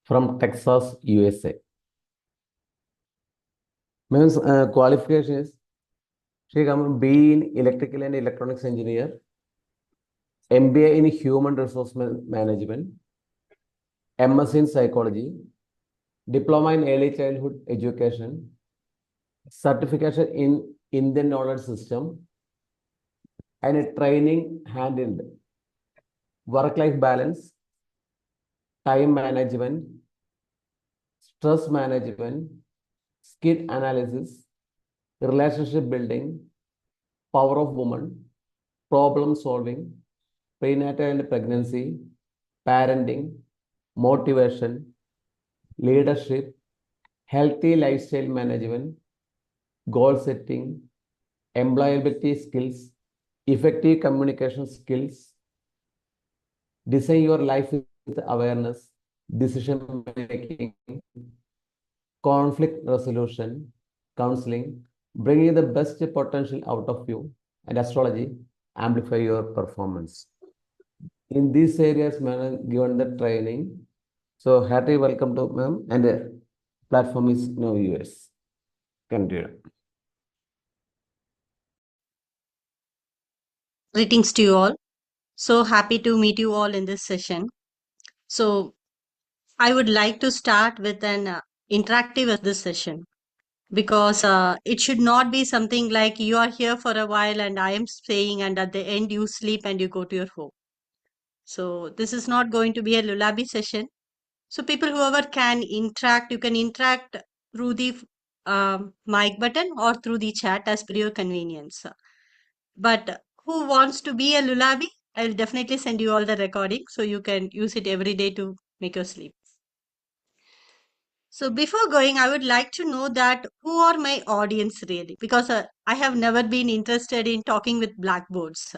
from Texas, USA. Means qualification is she come B in electrical and electronics engineer, MBA in human resource management, MS in psychology, diploma in early childhood education, certification in Indian knowledge system, and a training hand in work-life balance, time management, stress management, skill analysis, relationship building, power of woman, problem solving, prenatal and pregnancy, parenting, motivation, leadership, healthy lifestyle management, goal setting, employability skills, effective communication skills, design your life with awareness, decision making, conflict resolution, counseling, bringing the best potential out of you, and astrology, amplify your performance. In these areas, ma'am, given the training. So, hearty welcome to ma'am, and the platform is now yours. Continue. Greetings to you all. So happy to meet you all in this session. So I would like to start with an interactive of this session because it should not be something like you are here for a while and I am staying and at the end you sleep and you go to your home. So this is not going to be a lullaby session. So people whoever can interact, you can interact through the mic button or through the chat as per your convenience. But who wants to be a lullaby? I'll definitely send you all the recording so you can use it every day to make your sleep. So before going, I would like to know that who are my audience really? Because I have never been interested in talking with blackboards.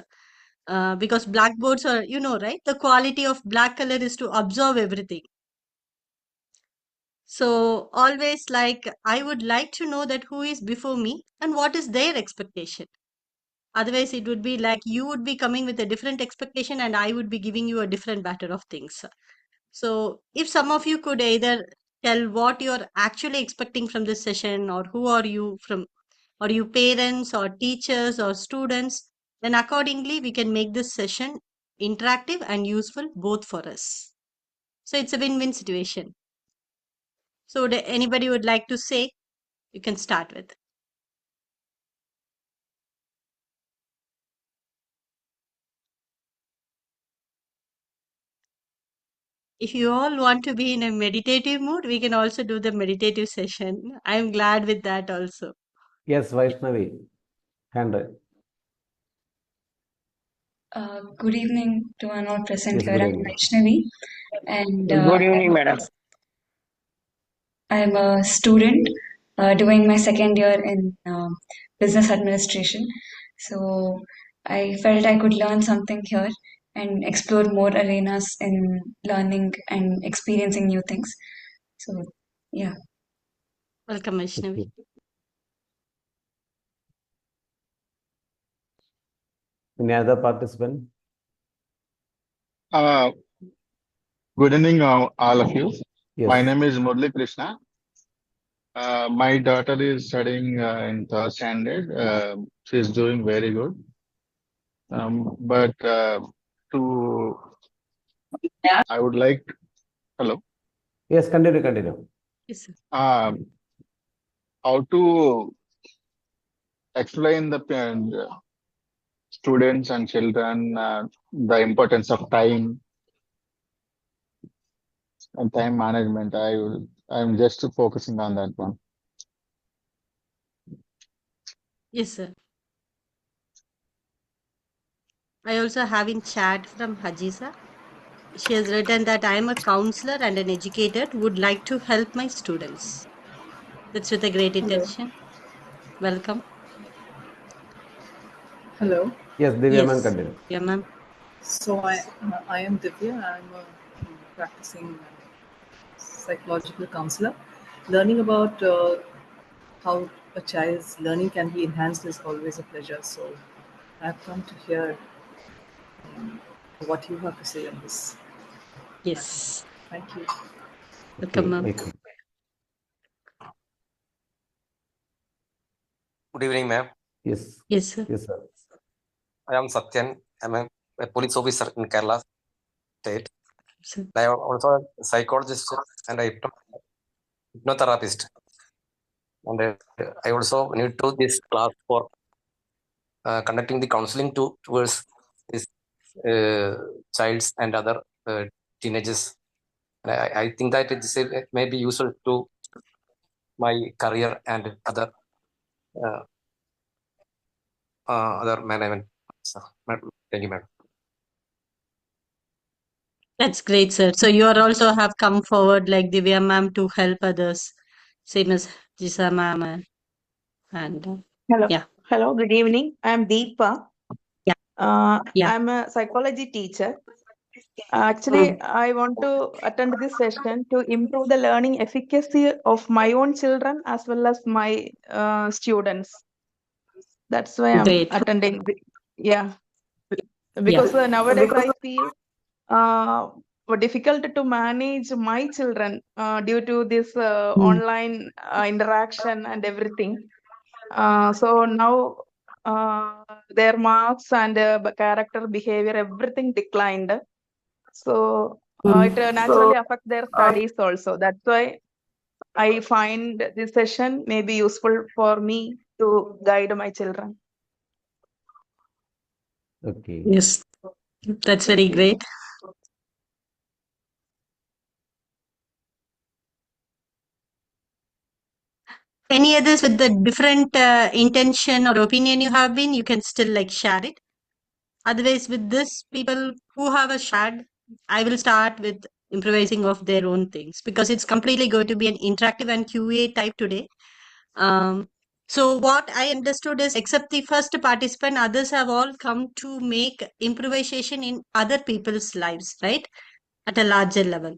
Because blackboards are, you know, right? The quality of black color is to absorb everything. So always like I would like to know that who is before me and what is their expectation. Otherwise, it would be like you would be coming with a different expectation and I would be giving you a different batter of things. So, if some of you could either tell what you're actually expecting from this session, or who are you from, are you parents or teachers or students, then accordingly we can make this session interactive and useful both for us. So, it's a win win situation. So, anybody would like to say, you can start with. If you all want to be in a meditative mood, we can also do the meditative session. I'm glad with that also. Yes, Vaishnavi, hand raise. Good evening to one all present Yes, here. good I'm evening. Vaishnavi, and Good evening, madam. I'm a student doing my second year in business administration. So I felt I could learn something here and explore more arenas in learning and experiencing new things. So, yeah. Welcome, Vaishnavi. Any other participant? Good evening, all of you. Yes. My name is Murli Krishna. My daughter is studying in third standard. She is doing very good. But to I would like hello. Yes, continue. Yes, sir. How to explain the students and children the importance of time and time management. I'm just focusing on that one. Yes, sir. I also have in chat from Hajisa. She has written that I am a counselor and an educator who would like to help my students. That's with a great intention. Welcome. Hello. Yes, Divya ma'am, Yes. continue. Yeah, ma'am. So I am Divya. I'm a practicing psychological counselor. Learning about how a child's learning can be enhanced is always a pleasure. So I've come to hear what you have to say on this. Yes. Thank you. Welcome, ma'am. Welcome. Good evening, ma'am. Yes. Yes, sir. Yes, sir. I am Satyan. I'm a police officer in Kerala state. Sir. I am also a psychologist and a hypnotherapist. And I also need to this class for conducting the counseling towards these childs and other teenagers. And I think that it may be useful to my career and uh, other management. So, thank you, ma'am. That's great, sir. So you are also have come forward like Divya ma'am to help others, same as Jisa ma'am and Hello. yeah, Hello. Good evening. I'm Deepa. yeah, yeah. I'm a psychology teacher. Mm. Actually, I want to attend this session to improve the learning efficacy of my own children as well as my students. That's why I'm Great. attending. Yeah, Yeah. because nowadays I feel uh, difficult to manage my children due to this Mm. online interaction and everything. So now their marks and character behavior everything declined. So Mm. it naturally affect their studies also. That's why I find this session may be useful for me to guide my children. Okay. Yes, that's very great. Any others with the different intention or opinion you have been, you can still like share it. Otherwise, with this, people who have a shared, I will start with improvising of their own things because it's completely going to be an interactive and QA type today. So what I understood is, except the first participant, others have all come to make improvisation in other people's lives, right? At a larger level.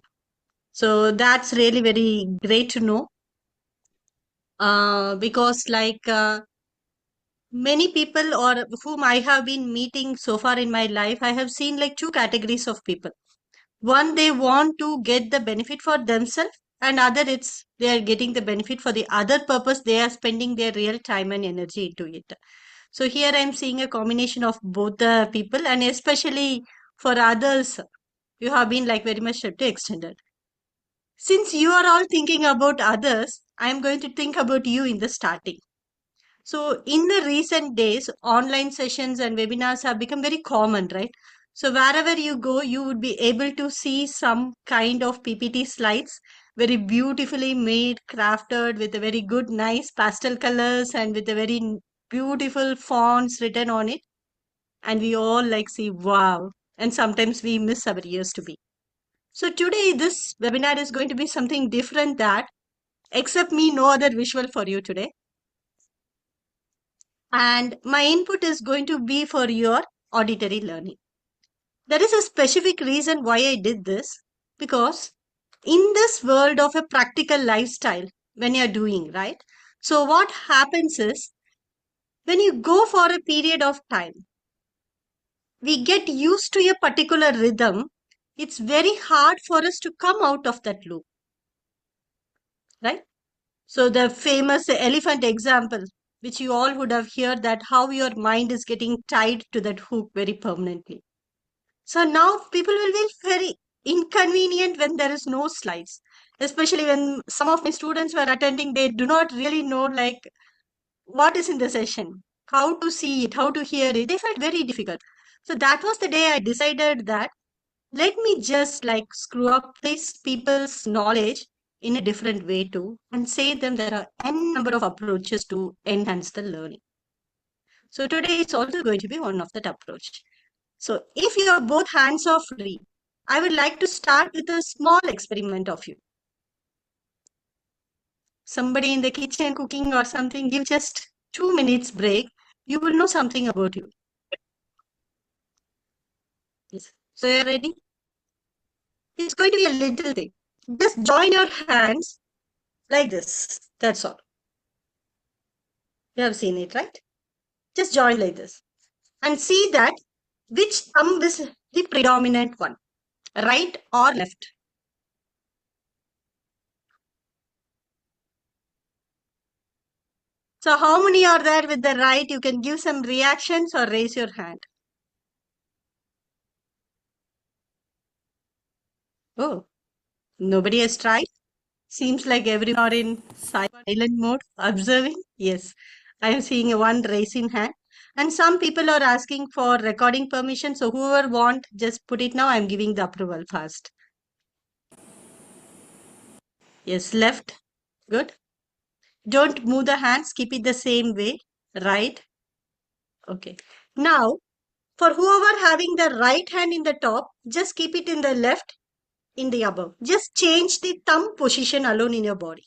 So that's really very great to know. Because many people or whom I have been meeting so far in my life, I have seen like two categories of people. One, they want to get the benefit for themselves, and other, it's they are getting the benefit for the other purpose. They are spending their real time and energy into it. So here I'm seeing a combination of both the people, and especially for others, you have been like very much to extended. Since you are all thinking about others, I'm going to think about you in the starting. So, in the recent days, online sessions and webinars have become very common, right? So, wherever you go, you would be able to see some kind of PPT slides, very beautifully made, crafted with a very good, nice pastel colors and with a very beautiful fonts written on it. And we all like see, wow. And sometimes we miss our ears to be. So, today, this webinar is going to be something different that, except me, no other visual for you today. And my input is going to be for your auditory learning. There is a specific reason why I did this, because in this world of a practical lifestyle, when you're doing, right? So what happens is, when you go for a period of time, we get used to a particular rhythm. It's very hard for us to come out of that loop, right? So the famous elephant example, which you all would have heard, that how your mind is getting tied to that hook very permanently. So now people will be very inconvenient when there is no slides, especially when some of my students were attending, they do not really know like what is in the session, how to see it, how to hear it. They felt very difficult. So that was the day I decided that let me just like screw up these people's knowledge in a different way too and say them there are n number of approaches to enhance the learning. So today it's also going to be one of that approach. So if your both hands are free, I would like to start with a small experiment of you. Somebody in the kitchen cooking or something, give just 2 minutes break. You will know something about you. Yes. So you're ready? It's going to be a little thing. Just join your hands like this. That's all. You have seen it, right? Just join like this. And see that which thumb is the predominant one, right or left. So how many are there with the right? You can give some reactions or raise your hand. Oh, nobody has tried. Seems like everyone are in silent mode, observing. Yes, I am seeing one raising hand. And some people are asking for recording permission. So whoever want, just put it now. I'm giving the approval first. Yes, left. Good. Don't move the hands. Keep it the same way. Right. Okay. Now, for whoever having the right hand in the top, just keep it in the left, in the above. Just change the thumb position alone in your body.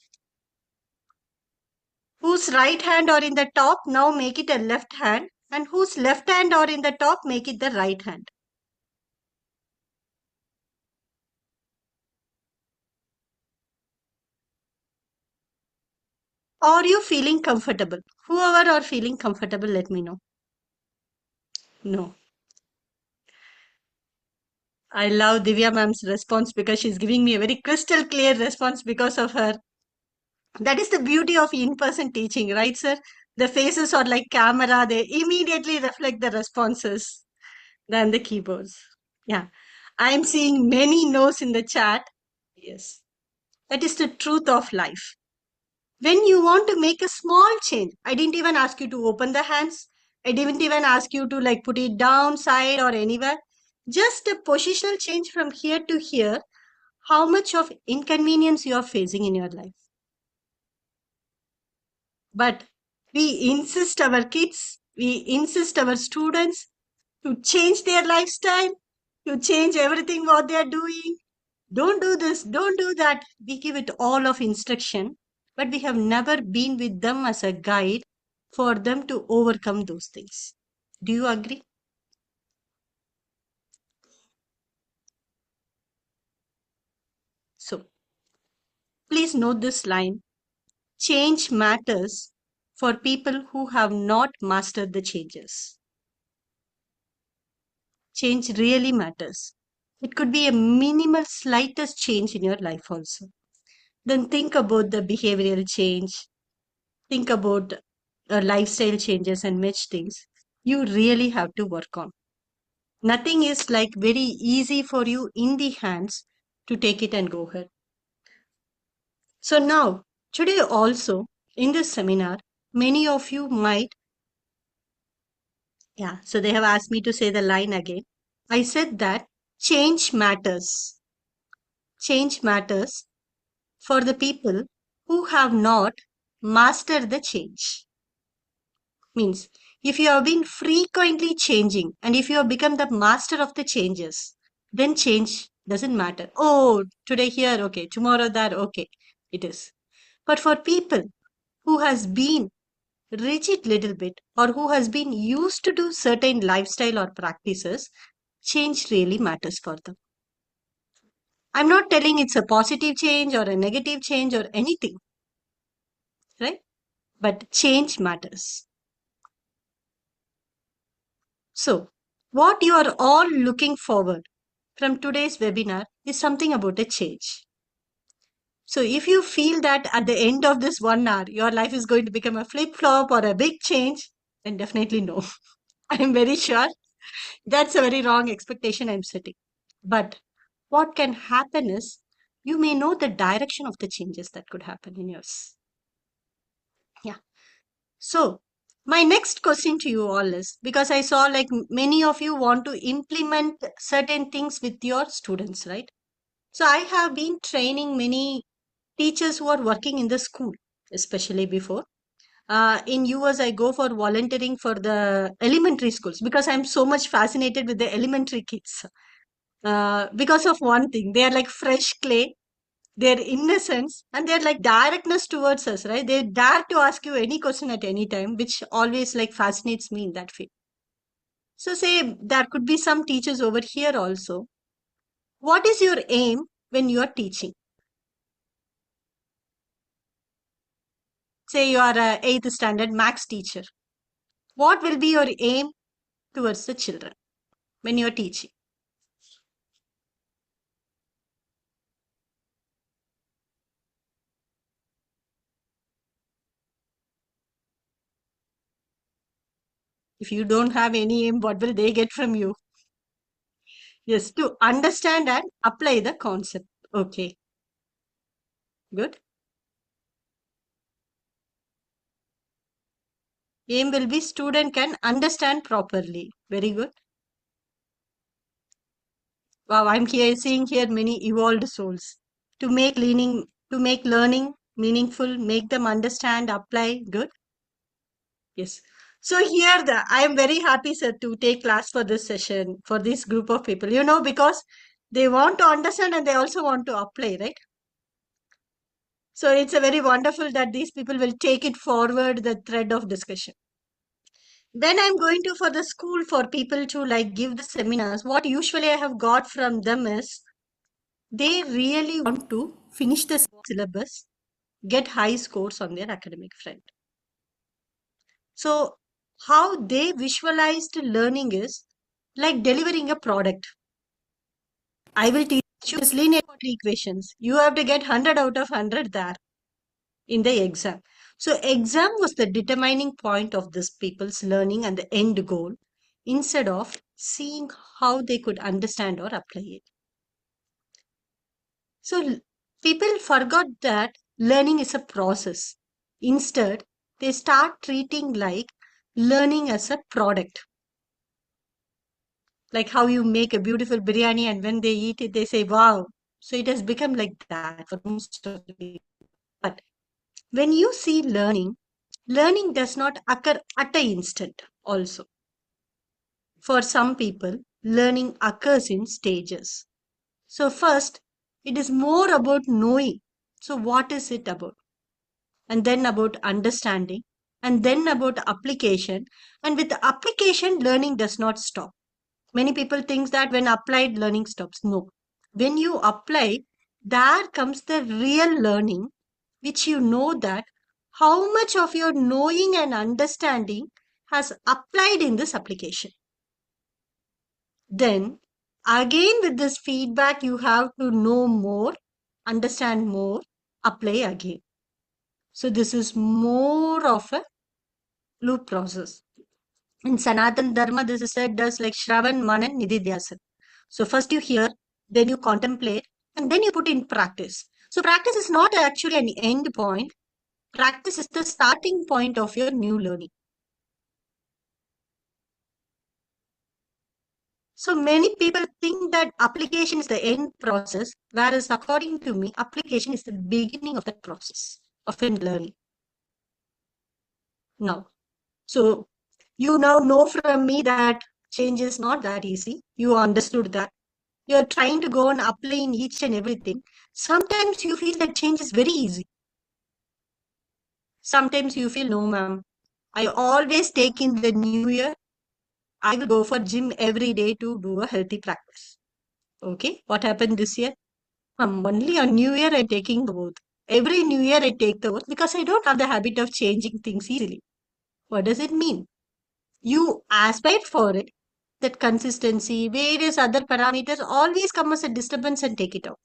Whose right hand are in the top, now make it a left hand. And whose left hand are in the top, make it the right hand. Are you feeling comfortable? Whoever are feeling comfortable, let me know. No. I love Divya ma'am's response because she's giving me a very crystal clear response because of her. That is the beauty of in-person teaching, right, sir? The faces are like camera. They immediately reflect the responses than the keyboards. Yeah. I'm seeing many no's in the chat. Yes. That is the truth of life. When you want to make a small change, I didn't even ask you to open the hands. I didn't even ask you to like put it down, side or anywhere. Just a positional change from here to here. How much of inconvenience you are facing in your life? But we insist our kids, we insist our students to change their lifestyle, to change everything what they are doing. Don't do this, don't do that. We give it all of instruction, but we have never been with them as a guide for them to overcome those things. Do you agree? So please note this line. Change matters for people who have not mastered the changes. Change really matters. It could be a minimal, slightest change in your life also. Then think about the behavioral change. Think about lifestyle changes and much things you really have to work on. Nothing is like very easy for you in the hands to take it and go ahead. So now, today also in this seminar, many of you might, so they have asked me to say the line again. I said that change matters. Change matters for the people who have not mastered the change. Means if you have been frequently changing and if you have become the master of the changes, then change doesn't matter. Oh, today here, okay, tomorrow that, okay, it is. But for people who has been rigid little bit or who has been used to do certain lifestyle or practices, change really matters for them. I'm not telling it's a positive change or a negative change or anything, right? But change matters. So, what you are all looking forward from today's webinar is something about a change. So, if you feel that at the end of this 1 hour, your life is going to become a flip-flop or a big change, then definitely no. I am very sure that's a very wrong expectation I'm setting. But what can happen is you may know the direction of the changes that could happen in yours. Yeah. So, my next question to you all is because I saw like many of you want to implement certain things with your students, right? So, I have been training many teachers who are working in the school, especially before. In US, I go for volunteering for the elementary schools because I'm so much fascinated with the elementary kids. Because of one thing, they are like fresh clay, their innocence, and their like directness towards us, right? They dare to ask you any question at any time, which always like fascinates me in that field. So, say there could be some teachers over here also. What is your aim when you are teaching? Say you are a 8th standard max teacher. What will be your aim towards the children when you are teaching? If you don't have any aim, what will they get from you? Yes, to understand and apply the concept. Okay, good. Aim will be student can understand properly. Very good. Wow, I'm here seeing here many evolved souls. To make learning meaningful, make them understand, apply. Good. Yes. So here I am very happy, sir, to take class for this session for this group of people. Because they want to understand and they also want to apply, right? So it's a very wonderful that these people will take it forward, the thread of discussion. Then I'm going to for the school for people to like give the seminars. What usually I have got from them is they really want to finish the syllabus, get high scores on their academic front. So how they visualized learning is like delivering a product. I will teach you this linear equations. You have to get 100 out of 100 there in the exam. So exam was the determining point of this people's learning and the end goal instead of seeing how they could understand or apply it. So people forgot that learning is a process. Instead, they start treating like learning as a product. Like how you make a beautiful biryani and when they eat it, they say, wow. So it has become like that for most of the people. But when you see learning does not occur at an instant also. For some people, learning occurs in stages. So first, it is more about knowing. So what is it about? And then about understanding, and then about application. And with the application, learning does not stop. Many people think that when applied, learning stops. No. When you apply, there comes the real learning, which you know that how much of your knowing and understanding has applied in this application. Then, again, with this feedback, you have to know more, understand more, apply again. So, this is more of a loop process. In Sanatan Dharma, this is said as like Shravan, Manan, Nididhyasana. So, first you hear, then you contemplate, and then you put in practice. So, practice is not actually an end point. Practice is the starting point of your new learning. So many people think that application is the end process, whereas according to me, application is the beginning of that process of learning. Now, so you now know from me that change is not that easy. You understood that. You're trying to go and apply in each and everything. Sometimes you feel that change is very easy. Sometimes you feel, no, ma'am. I always take in the new year. I will go for gym every day to do a healthy practice. Okay, what happened this year? Only on New Year I'm taking the oath. Every New Year I take the oath because I don't have the habit of changing things easily. What does it mean? You aspire for it, that consistency, various other parameters always come as a disturbance and take it out.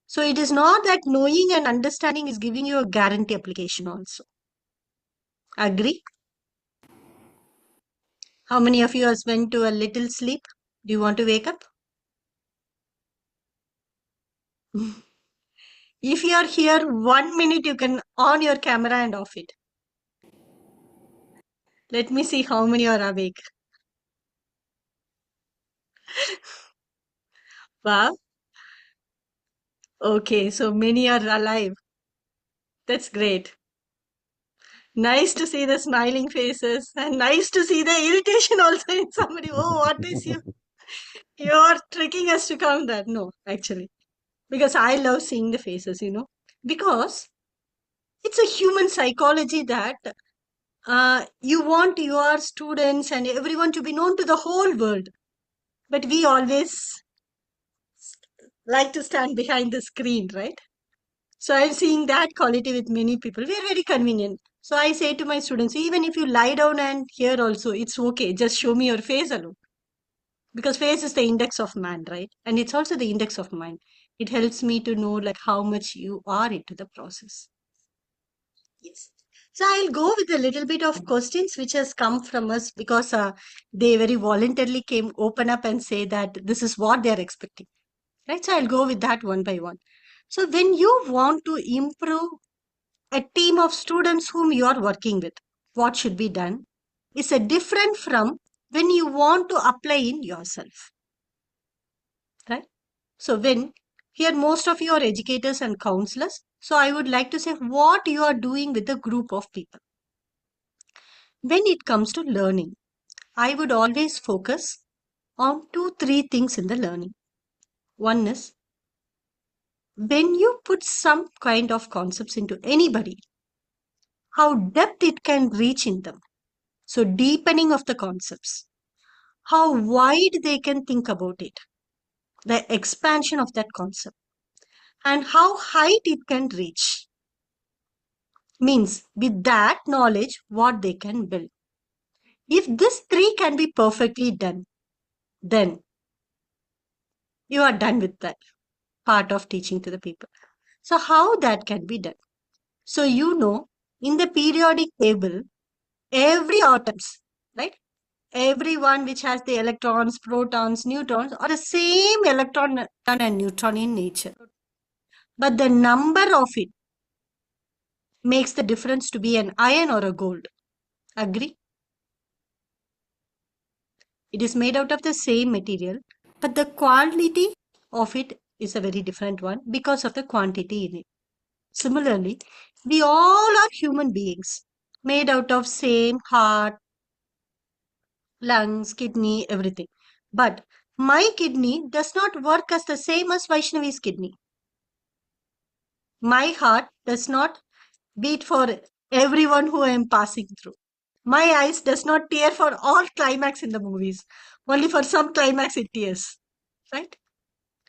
So it is not that knowing and understanding is giving you a guarantee application also. Agree? How many of you have went to a little sleep? Do you want to wake up? If you are here 1 minute, you can on your camera and off it. Let me see how many are awake. Wow. Okay, so many are alive. That's great. Nice to see the smiling faces and nice to see the irritation also in somebody. Oh, what is you? You're tricking us to count that. No, actually. Because I love seeing the faces, Because it's a human psychology that you want your students and everyone to be known to the whole world. But we always like to stand behind the screen, right? So I'm seeing that quality with many people. We are very convenient. So I say to my students, even if you lie down and here also, it's okay. Just show me your face alone. Because face is the index of man, right? And it's also the index of mind. It helps me to know like how much you are into the process. Yes. So I'll go with a little bit of questions which has come from us because they very voluntarily came open up and say that this is what they are expecting. Right? So I'll go with that one by one. So when you want to improve a team of students whom you are working with, what should be done is a different from when you want to apply in yourself. Right? So when here most of you are educators and counselors, so I would like to say what you are doing with a group of people. When it comes to learning, I would always focus on 2-3 things in the learning. One is when you put some kind of concepts into anybody, how depth it can reach in them. So deepening of the concepts, how wide they can think about it, the expansion of that concept, and how height it can reach. Means with that knowledge, what they can build. If this 3 can be perfectly done, then you are done with that part of teaching to the people. So how that can be done? So in the periodic table, every atoms, right? Every one which has the electrons, protons, neutrons are the same electron and neutron in nature. But the number of it makes the difference to be an iron or a gold. Agree? It is made out of the same material, but the quality of it is a very different one because of the quantity in it. Similarly, we all are human beings made out of same heart, lungs, kidney, everything. But my kidney does not work as the same as Vaishnavi's kidney. My heart does not beat for everyone who I am passing through. My eyes does not tear for all climax in the movies. Only for some climax it tears. Right?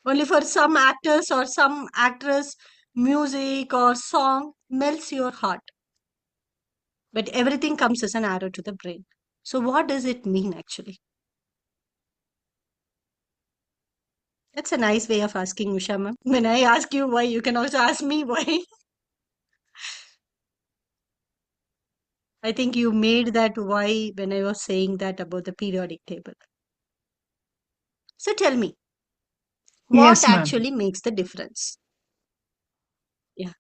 Only for some actors or some actress, music or song melts your heart. But everything comes as an arrow to the brain. So what does it mean actually? That's a nice way of asking, Usha ma'am. When I ask you why, you can also ask me why. I think you made that why when I was saying that about the periodic table. So tell me, what Yes, ma'am. actually makes the difference? Yeah.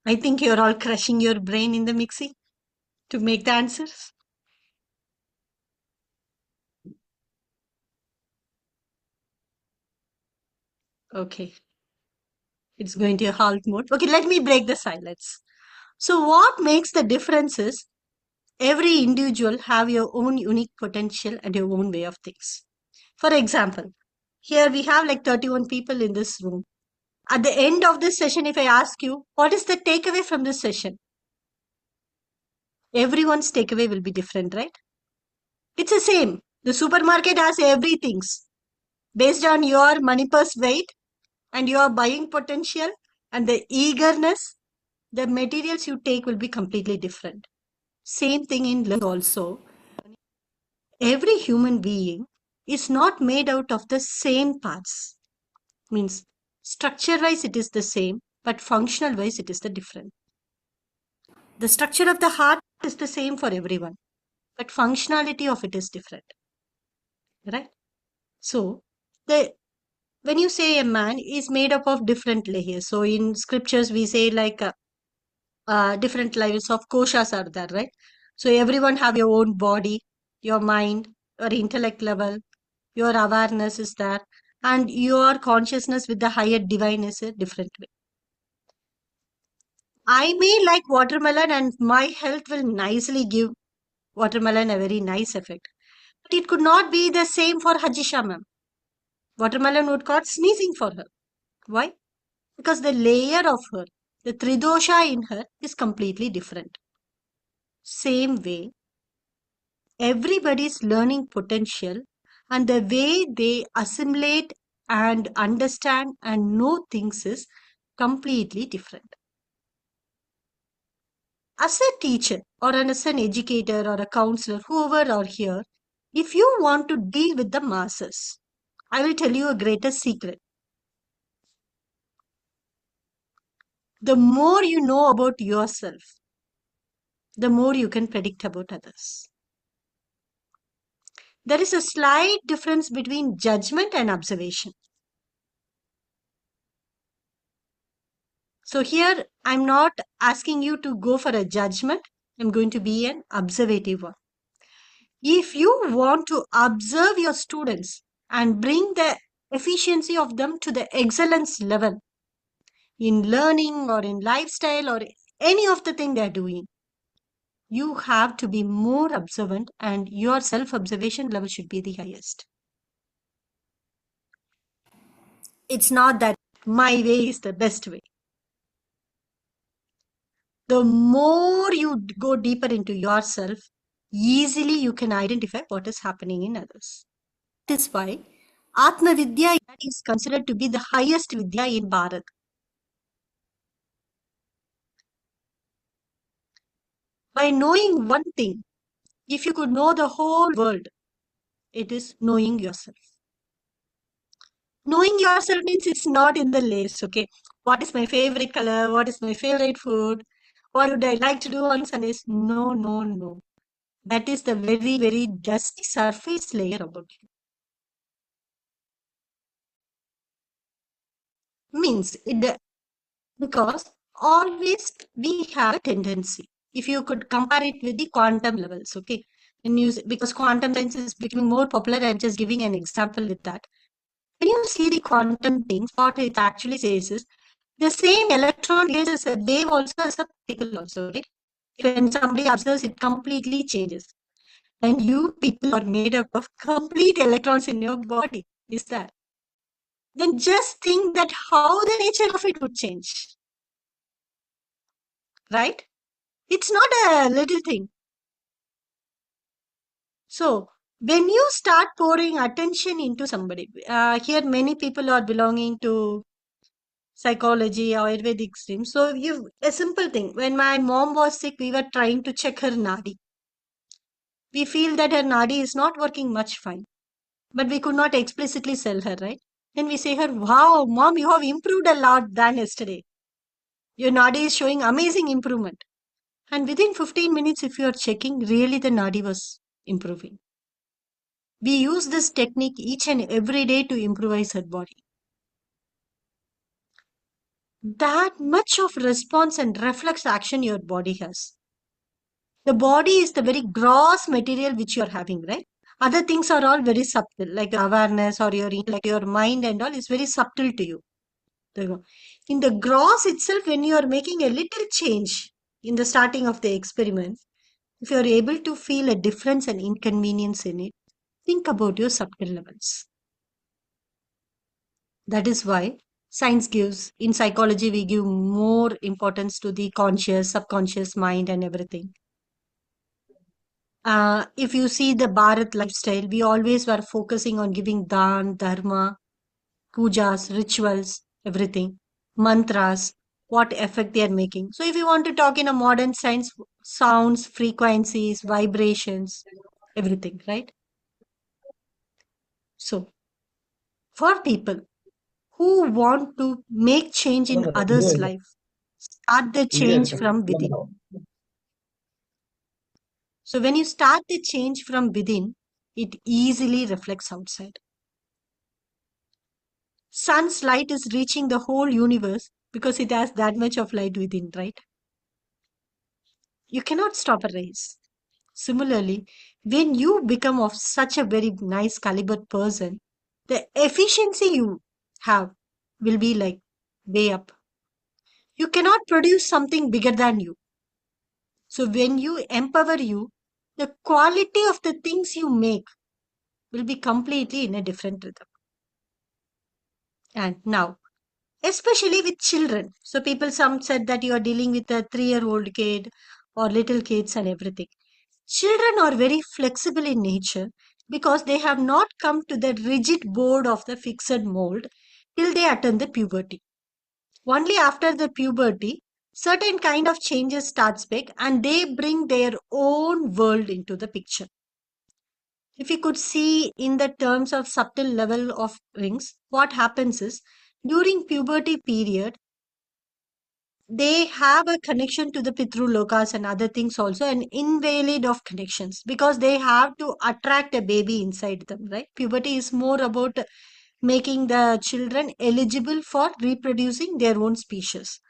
I think you're all crushing your brain in the mixie to make the answers. Okay. It's going to a halt mode. Okay, let me break the silence. So what makes the difference is every individual have your own unique potential and your own way of things. For example, here we have like 31 people in this room. At the end of this session, if I ask you, what is the takeaway from this session? Everyone's takeaway will be different, right? It's the same. The supermarket has everything. Based on your money purse weight and your buying potential and the eagerness, the materials you take will be completely different. Same thing in learning also. Every human being is not made out of the same parts. Means structure wise it is the same, but functional wise it is the different. The structure of the heart is the same for everyone, but functionality of it is different. Right? So the when you say a man is made up of different layers. So in scriptures we say like different levels of koshas are there, right? So everyone have your own body, your mind, your intellect level, your awareness is there, and your consciousness with the higher divine is a different way. I may like watermelon and my health will nicely give watermelon a very nice effect. But it could not be the same for Hajisha ma'am. Watermelon would cause sneezing for her. Why? Because the layer of her, the tridosha in her is completely different. Same way, everybody's learning potential and the way they assimilate and understand and know things is completely different. As a teacher, or as an educator or a counselor, whoever are here, if you want to deal with the masses, I will tell you a greatest secret. The more you know about yourself, the more you can predict about others. There is a slight difference between judgment and observation. So here, I'm not asking you to go for a judgment. I'm going to be an observative one. If you want to observe your students and bring the efficiency of them to the excellence level in learning or in lifestyle or any of the thing they're doing, you have to be more observant and your self-observation level should be the highest. It's not that my way is the best way. The more you go deeper into yourself, easily you can identify what is happening in others. That is why Atma Vidya is considered to be the highest Vidya in Bharat. By knowing one thing, if you could know the whole world, it is knowing yourself. Knowing yourself means it's not in the list, okay? What is my favorite color? What is my favorite food? What would I like to do on Sundays? No, no, no. That is the very, very dusty surface layer about you. Means it, because always we have a tendency. If you could compare it with the quantum levels, okay? Because quantum science is becoming more popular, I'm just giving an example with that. When you see the quantum things, what it actually says is the same electron behaves as a wave also as a particle also, right? When somebody observes, it completely changes. And you people are made up of complete electrons in your body. Is that? Then just think that how the nature of it would change. Right? It's not a little thing. So, when you start pouring attention into somebody, here many people are belonging to psychology or Ayurvedic stream. So, a simple thing. When my mom was sick, we were trying to check her nadi. We feel that her nadi is not working much fine, but we could not explicitly tell her, right? Then we say her, wow, mom, you have improved a lot than yesterday. Your nadi is showing amazing improvement. And within 15 minutes, if you are checking, really the nadi was improving. We use this technique each and every day to improvise her body. That much of response and reflex action your body has. The body is the very gross material which you are having, right? Other things are all very subtle, like awareness or your mind and all is very subtle to you. In the gross itself, when you are making a little change in the starting of the experiment, if you are able to feel a difference and inconvenience in it, think about your subtle levels. That is why science gives, in psychology, we give more importance to the conscious, subconscious mind and everything. If you see the Bharat lifestyle, we always were focusing on giving dan, dharma, pujas, rituals, everything, mantras, what effect they are making. So if you want to talk in a modern science, sounds, frequencies, vibrations, everything, right? So for people who want to make change in others' life, start the change from within. So when you start the change from within, it easily reflects outside. Sun's light is reaching the whole universe because it has that much of light within, right? You cannot stop a race. Similarly, when you become of such a very nice caliber person, the efficiency you have will be like way up. You cannot produce something bigger than you. So when you empower you, the quality of the things you make will be completely in a different rhythm. And now, especially with children. So some said that you are dealing with a 3-year-old kid or little kids and everything. Children are very flexible in nature because they have not come to the rigid board of the fixed mold till they attain the puberty. Only after the puberty, certain kind of changes starts big and they bring their own world into the picture. If you could see in the terms of subtle level of things, what happens is during puberty period, they have a connection to the Pitru Lokas and other things also, an invalid of connections because they have to attract a baby inside them, right? Puberty is more about making the children eligible for reproducing their own species.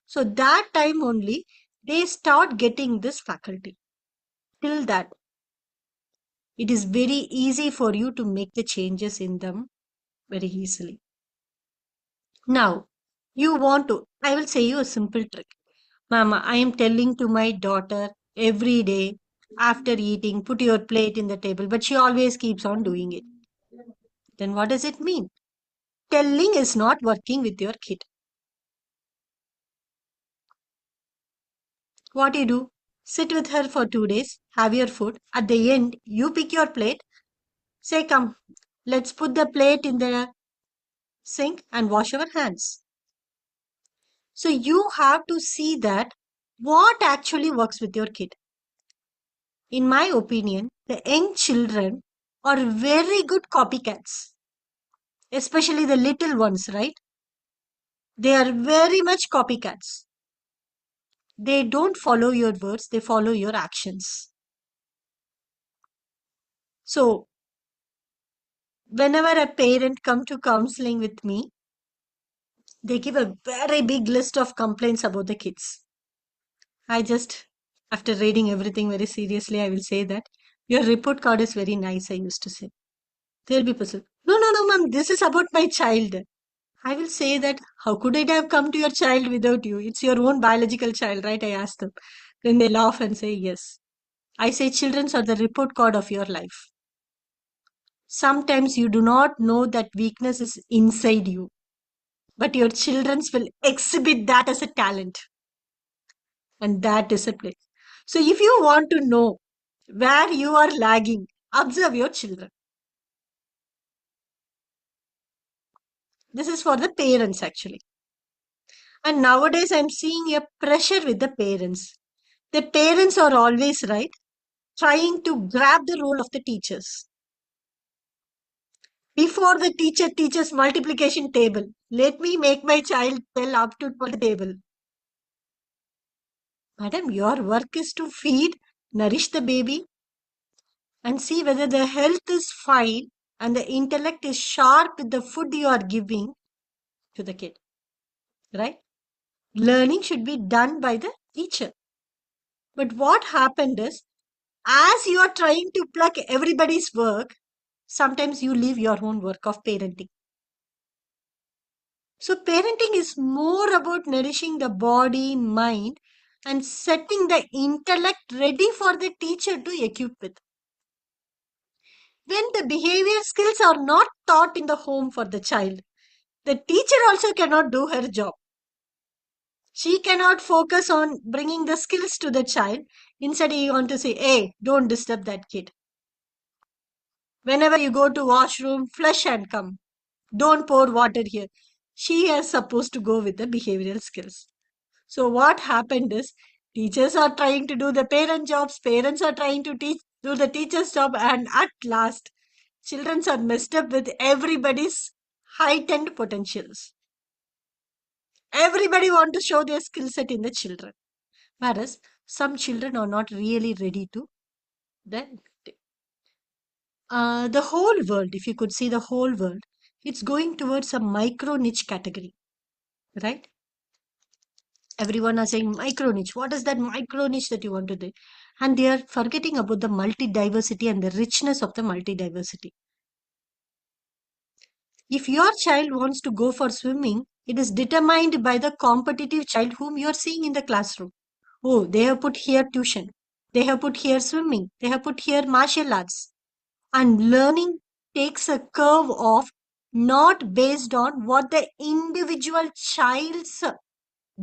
So that time only they start getting this faculty. Till that, it is very easy for you to make the changes in them very easily. Now, I will say you a simple trick. Mama, I am telling to my daughter every day after eating, put your plate in the table, but she always keeps on doing it. Then what does it mean? Telling is not working with your kid. What you do? Sit with her for 2 days, have your food. At the end, you pick your plate, say, come, let's put the plate in the sink and wash our hands. So you have to see that what actually works with your kid. In my opinion, the young children are very good copycats, especially the little ones, right? They are very much copycats. They don't follow your words, they follow your actions. So, whenever a parent come to counseling with me, they give a very big list of complaints about the kids. I just, after reading everything very seriously, I will say that your report card is very nice, I used to say. They'll be puzzled. No, no, no, ma'am, this is about my child. I will say that, how could it have come to your child without you? It's your own biological child, right? I ask them. Then they laugh and say, yes. I say, children are the report card of your life. Sometimes you do not know that weakness is inside you, but your children will exhibit that as a talent and that discipline. So if you want to know where you are lagging, observe your children. This is for the parents actually. And nowadays I'm seeing a pressure with the parents. The parents are always right, trying to grab the role of the teachers. Before the teacher teaches multiplication table, let me make my child tell up to the table. Madam, your work is to feed, nourish the baby, and see whether the health is fine and the intellect is sharp with the food you are giving to the kid. Right? Learning should be done by the teacher. But what happened is, as you are trying to pluck everybody's work, sometimes you leave your own work of parenting. So parenting is more about nourishing the body, mind, and setting the intellect ready for the teacher to equip with. When the behavior skills are not taught in the home for the child, the teacher also cannot do her job. She cannot focus on bringing the skills to the child. Instead, you want to say, hey, don't disturb that kid. Whenever you go to washroom, flush and come. Don't pour water here. She is supposed to go with the behavioral skills. So what happened is, teachers are trying to do the parent jobs, parents are trying to do the teacher's job, and at last, children are messed up with everybody's heightened potentials. Everybody want to show their skill set in the children. Whereas some children are not really ready to. Then the whole world, if you could see the whole world, it's going towards a micro niche category, right? Everyone are saying micro niche. What is that micro niche that you want to do? And they are forgetting about the multi-diversity and the richness of the multi-diversity. If your child wants to go for swimming, it is determined by the competitive child whom you are seeing in the classroom. Oh, they have put here tuition. They have put here swimming. They have put here martial arts. And learning takes a curve of not based on what the individual child's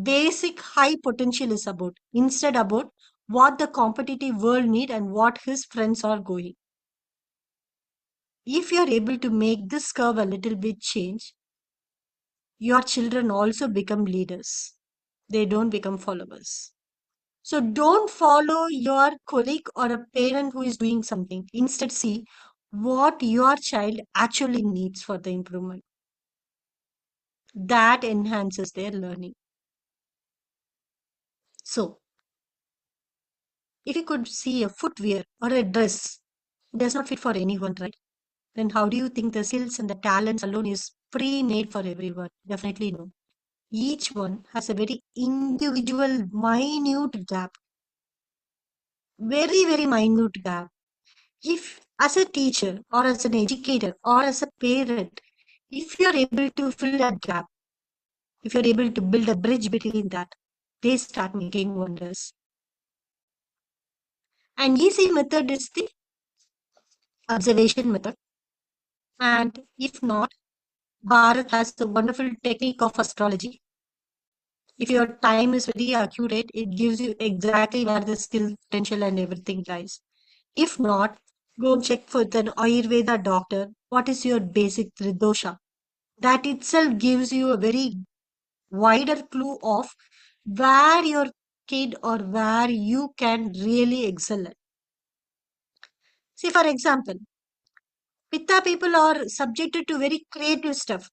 basic high potential is about, instead about what the competitive world need and what his friends are going. If you are able to make this curve a little bit change, your children also become leaders. They don't become followers. So don't follow your colleague or a parent who is doing something. Instead, see what your child actually needs for the improvement. That enhances their learning. So, if you could see a footwear or a dress, it does not fit for anyone, right? Then how do you think the skills and the talents alone is pre-made for everyone? Definitely no. Each one has a very individual, minute gap. Very, very minute gap. If, as a teacher or as an educator or as a parent, if you're able to fill that gap, if you're able to build a bridge between that, they start making wonders. An easy method is the observation method. And if not, Bharat has a wonderful technique of astrology. If your time is very accurate, it gives you exactly where the skill, potential, and everything lies. If not, go check with an Ayurveda doctor. What is your basic dosha? That itself gives you a very wider clue of where your kid or where you can really excel at. See, for example, Pitta people are subjected to very creative stuff.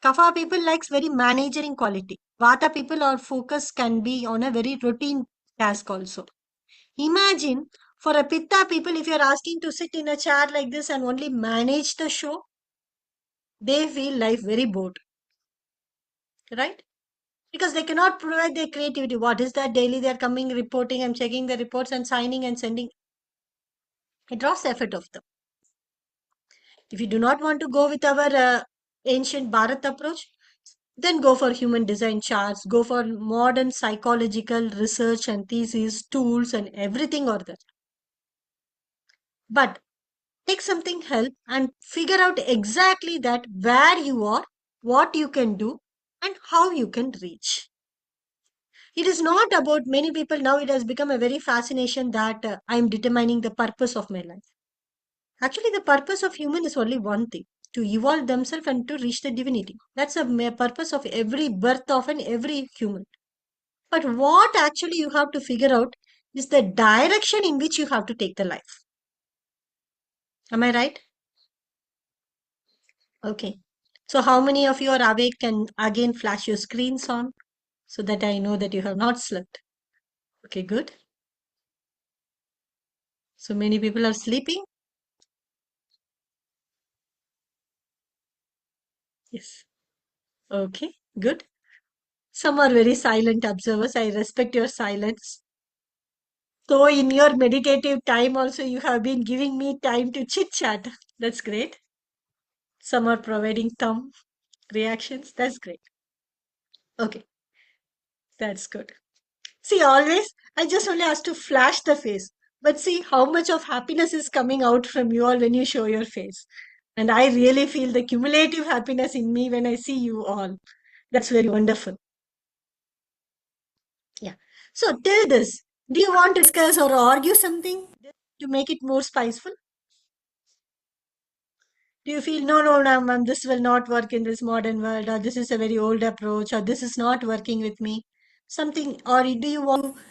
Kapha people likes very managering quality. Vata people or focus can be on a very routine task also. Imagine for a Pitta people, if you're asking to sit in a chair like this and only manage the show, they feel life very bored, right? Because they cannot provide their creativity. What is that daily? They're coming, reporting, and checking the reports and signing and sending. It draws the effort of them. If you do not want to go with our ancient Bharat approach, then go for human design charts, go for modern psychological research and thesis, tools, and everything or that. But take something help and figure out exactly that where you are, what you can do, and how you can reach. It is not about many people now, it has become a very fascination that I am determining the purpose of my life. Actually, the purpose of human is only one thing, to evolve themselves and to reach the divinity. That's the purpose of every birth of every human. But what actually you have to figure out is the direction in which you have to take the life. Am I right? Okay. So how many of you are awake and again flash your screens on so that I know that you have not slept? Okay, good. So many people are sleeping. Yes. Okay, good. Some are very silent observers. I respect your silence. So in your meditative time also you have been giving me time to chit chat. That's great. Some are providing thumb reactions. That's great. Okay, that's good. See, always I just only ask to flash the face. But see how much of happiness is coming out from you all when you show your face. And I really feel the cumulative happiness in me when I see you all. That's very wonderful. Yeah. So tell this. Do you want to discuss or argue something to make it more spiceful? Do you feel no, ma'am, this will not work in this modern world, or this is a very old approach, or this is not working with me? Something, or do you want to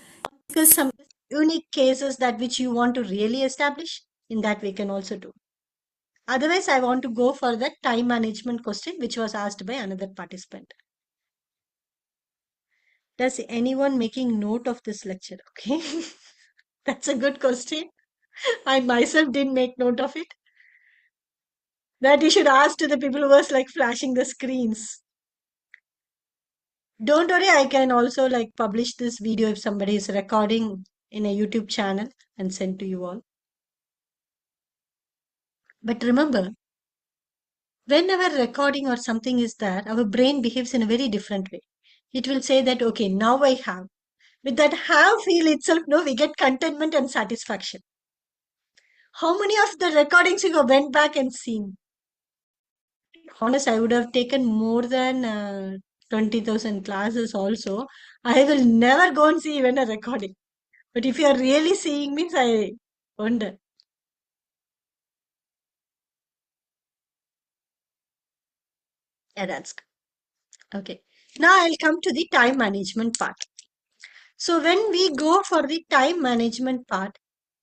discuss some unique cases that which you want to really establish? In that we can also do. Otherwise, I want to go for the time management question which was asked by another participant. Does anyone making note of this lecture? Okay. That's a good question. I myself didn't make note of it. That you should ask to the people who was like flashing the screens. Don't worry, I can also like publish this video if somebody is recording in a YouTube channel and send to you all. But remember, whenever recording or something is there, our brain behaves in a very different way. It will say that, okay, now I have. With that have feel itself, no, we get contentment and satisfaction. How many of the recordings you went back and seen? Honest, I would have taken more than 20,000 classes also. I will never go and see even a recording. But if you are really seeing means I wonder. Yeah, that's good. Okay. Now I'll come to the time management part. So when we go for the time management part,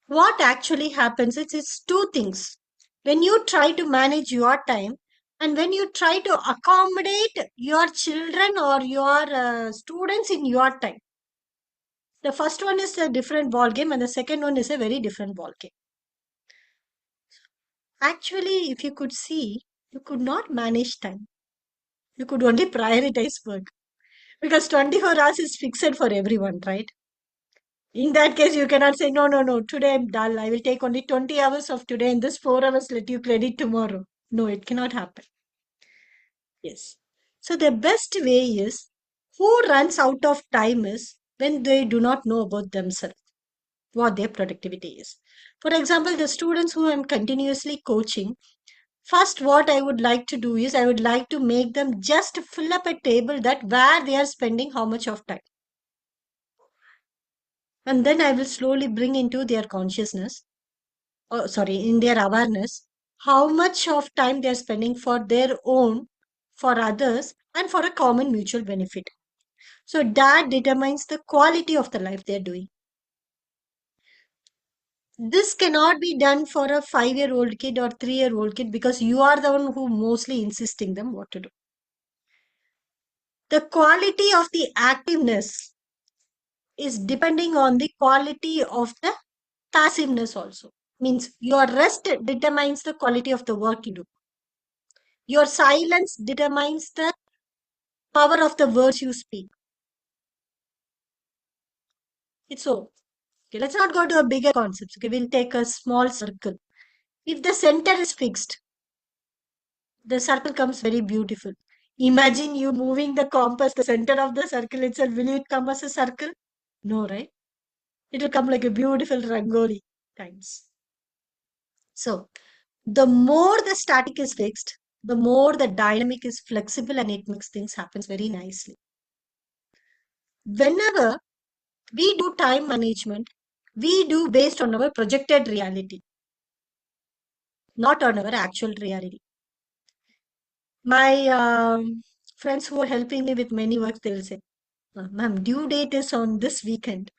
what actually happens is it's two things. When you try to manage your time and when you try to accommodate your children or your students in your time. The first one is a different ball game and the second one is a very different ball game. Actually, if you could see, you could not manage time. You could only prioritize work because 24 hours is fixed for everyone, right? In that case, you cannot say, no, no, no, today I'm dull. I will take only 20 hours of today and this 4 hours let you credit tomorrow. No, it cannot happen. Yes. So the best way is who runs out of time is when they do not know about themselves, what their productivity is. For example, the students who I'm continuously coaching, first what I would like to do is I would like to make them just fill up a table that where they are spending how much of time. And then I will slowly bring into their consciousness, in their awareness, how much of time they are spending for their own, for others, and for a common mutual benefit. So that determines the quality of the life they're doing. This cannot be done for a 5-year-old kid or 3-year-old kid because you are the one who mostly insisting them what to do. The quality of the activeness is depending on the quality of the passiveness also. Means your rest determines the quality of the work you do. Your silence determines the power of the words you speak. It's so. Okay, let's not go to a bigger concept. Okay, we'll take a small circle. If the center is fixed, the circle comes very beautiful. Imagine you moving the compass, the center of the circle itself. Will it come as a circle? No, right? It will come like a beautiful rangoli times. So, the more the static is fixed, the more the dynamic is flexible and it makes things happen very nicely. Whenever we do time management, we do based on our projected reality, not on our actual reality. My friends who are helping me with many works, they will say, ma'am, due date is on this weekend.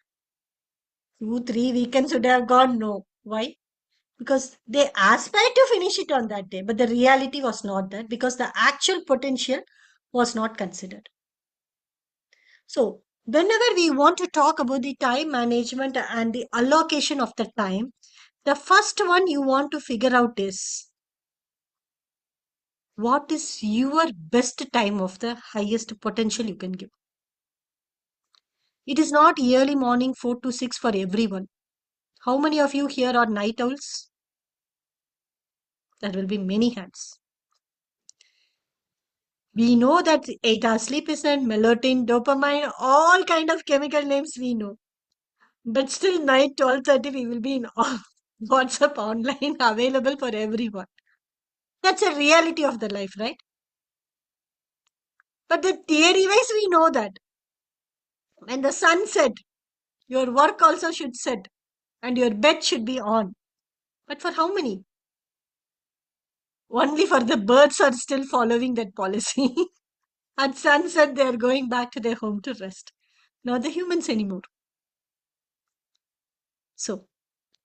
2, 3 weekends would have gone. No. Why? Because they aspired to finish it on that day, but the reality was not that because the actual potential was not considered. So, whenever we want to talk about the time management and the allocation of the time, the first one you want to figure out is what is your best time of the highest potential you can give. It is not early morning 4 to 6 for everyone. How many of you here are night owls? There will be many hands. We know that 8 hours sleep is not melatonin, dopamine, all kind of chemical names we know. But still night 12:30 we will be in WhatsApp online available for everyone. That's a reality of the life, right? But the theory wise we know that when the sun set, your work also should set and your bed should be on. But for how many? Only for the birds are still following that policy. At sunset, they are going back to their home to rest. Not the humans anymore. So,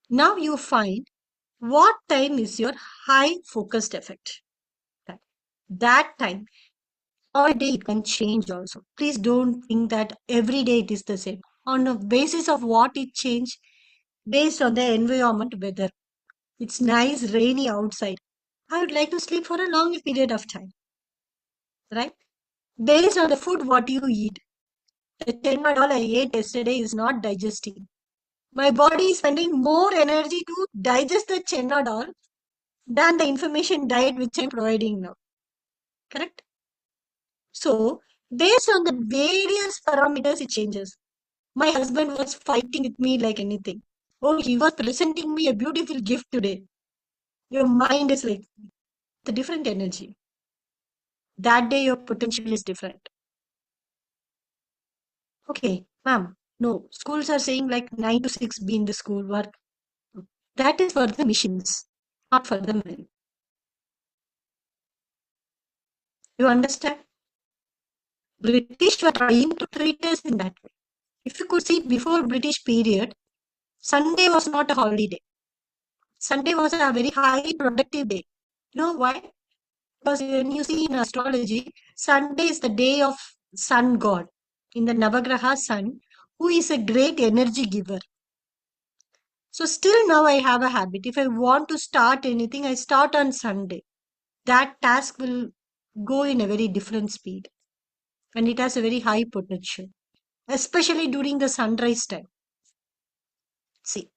now you find what time is your high focused effect. That time, all day it can change also. Please don't think that every day it is the same. On the basis of what it change, based on the environment, weather. It's nice, rainy outside. I would like to sleep for a long period of time. Right? Based on the food what you eat. The $10 I ate yesterday is not digesting. My body is spending more energy to digest the $10 than the information diet which I'm providing now. Correct? So, based on the various parameters, it changes. My husband was fighting with me like anything. Oh, he was presenting me a beautiful gift today. Your mind is like the different energy. That day, your potential is different. Okay, ma'am. No, schools are saying like 9 to 6 be in the school work. That is for the machines, not for the men. You understand? British were trying to treat us in that way. If you could see before British period, Sunday was not a holiday. Sunday was a very highly productive day. You know why? Because when you see in astrology, Sunday is the day of sun god, in the Navagraha sun, who is a great energy giver. So still now I have a habit. If I want to start anything, I start on Sunday. That task will go in a very different speed and it has a very high potential, especially during the sunrise time. See,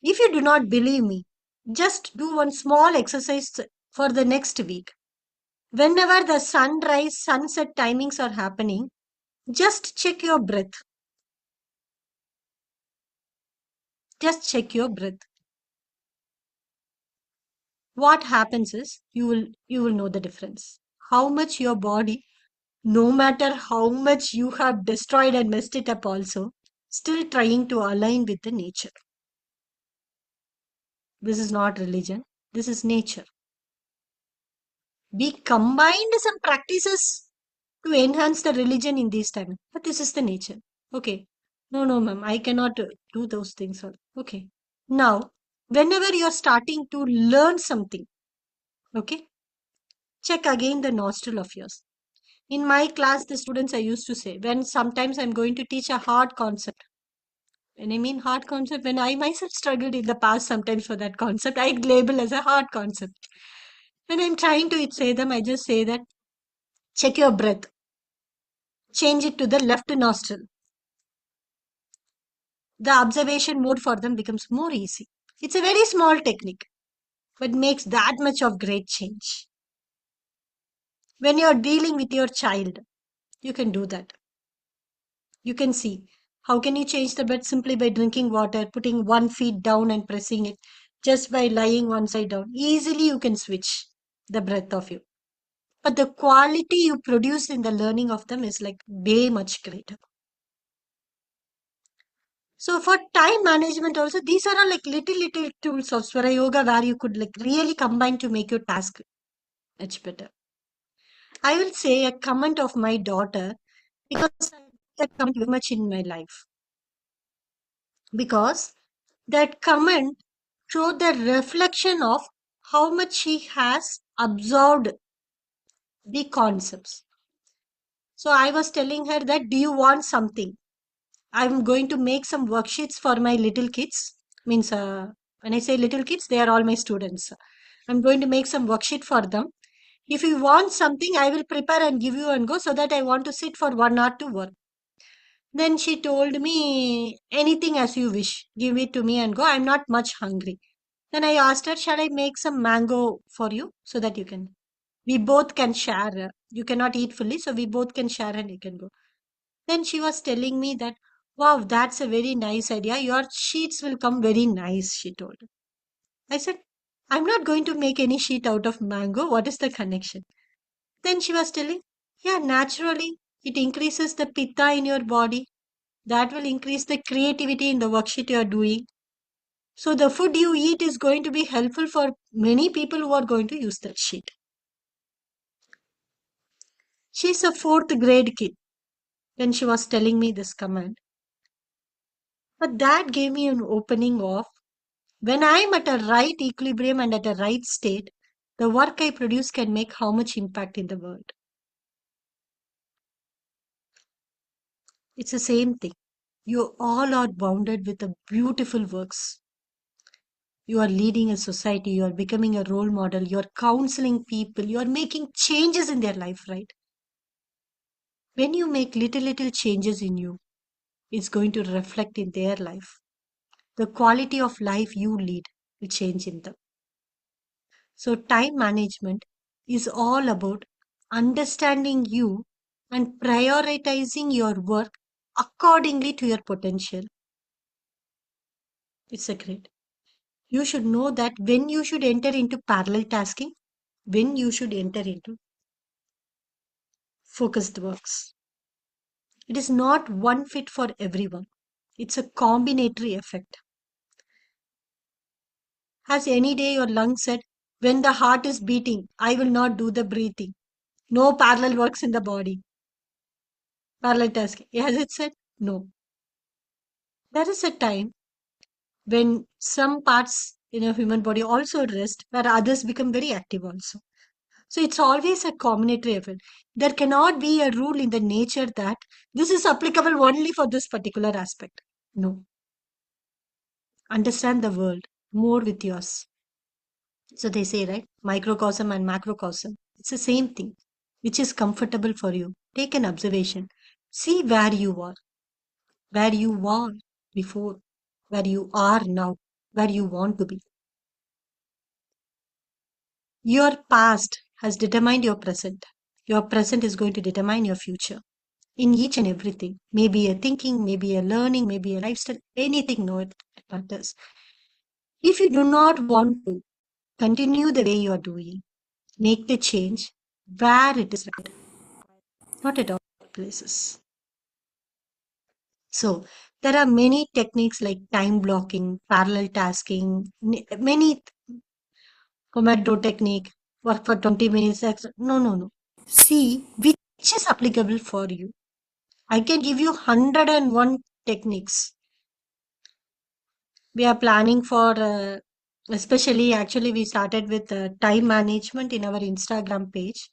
if you do not believe me, just do one small exercise for the next week. Whenever the sunrise, sunset timings are happening, just check your breath. Just check your breath. What happens is you will know the difference. How much your body, no matter how much you have destroyed and messed it up also, still trying to align with the nature. This is not religion. This is nature. We combined some practices to enhance the religion in these times. But this is the nature. Okay. No, ma'am. I cannot do those things. Okay. Now, whenever you're starting to learn something, okay, check again the nostril of yours. In my class, the students I used to say, when sometimes I'm going to teach a hard concept. When I mean hard concept, when I myself struggled in the past sometimes for that concept, I label as a hard concept. When I'm trying to say them, I just say that check your breath. Change it to the left nostril. The observation mode for them becomes more easy. It's a very small technique, but makes that much of great change. When you're dealing with your child, you can do that. You can see how can you change the breath simply by drinking water, putting 1 foot down and pressing it, just by lying one side down. Easily you can switch the breath of you. But the quality you produce in the learning of them is like way much greater. So for time management also, these are all like little tools of Swara Yoga where you could like really combine to make your task much better. I will say a comment of my daughter because that comment very much in my life. Because that comment showed the reflection of how much she has absorbed the concepts. So I was telling her that, do you want something? I'm going to make some worksheets for my little kids. Means when I say little kids, they are all my students. I'm going to make some worksheet for them. If you want something, I will prepare and give you and go so that I want to sit for 1 hour to work. Then she told me, anything as you wish, give it to me and go. I'm not much hungry. Then I asked her, shall I make some mango for you so that we both can share. You cannot eat fully, so we both can share and you can go. Then she was telling me that, wow, that's a very nice idea. Your sheets will come very nice, she told. I said, I'm not going to make any sheet out of mango. What is the connection? Then she was telling, yeah, naturally, it increases the pitta in your body. That will increase the creativity in the worksheet you are doing. So the food you eat is going to be helpful for many people who are going to use that sheet. She's a 4th grade kid when she was telling me this comment. But that gave me an opening of when I'm at a right equilibrium and at a right state, the work I produce can make how much impact in the world. It's the same thing. You all are bounded with the beautiful works. You are leading a society, you are becoming a role model, you are counseling people, you are making changes in their life, right? When you make little changes in you, it's going to reflect in their life. The quality of life you lead will change in them. So time management is all about understanding you and prioritizing your work accordingly to your potential. It's a great. You should know that when you should enter into parallel tasking, when you should enter into focused works. It is not one fit for everyone. It's a combinatory effect. Has any day your lung said, when the heart is beating, I will not do the breathing. No parallel works in the body. parallel tasking. Has it said? No. There is a time when some parts in a human body also rest, where others become very active also. So it's always a combinatory effort. There cannot be a rule in the nature that this is applicable only for this particular aspect. No. Understand the world more with yours. So they say, right? Microcosm and macrocosm. It's the same thing, which is comfortable for you. Take an observation. See where you are before, where you are now, where you want to be. Your past has determined your present. Your present is going to determine your future in each and everything. Maybe a thinking, maybe a learning, maybe a lifestyle, anything, no, it matters. If you do not want to continue the way you are doing, make the change where it is right, not at all places. So there are many techniques like time blocking, parallel tasking, many Pomodoro technique, work for 20 minutes. No, no, no. See which is applicable for you. I can give you 101 techniques. We are planning for, especially actually we started with time management in our Instagram page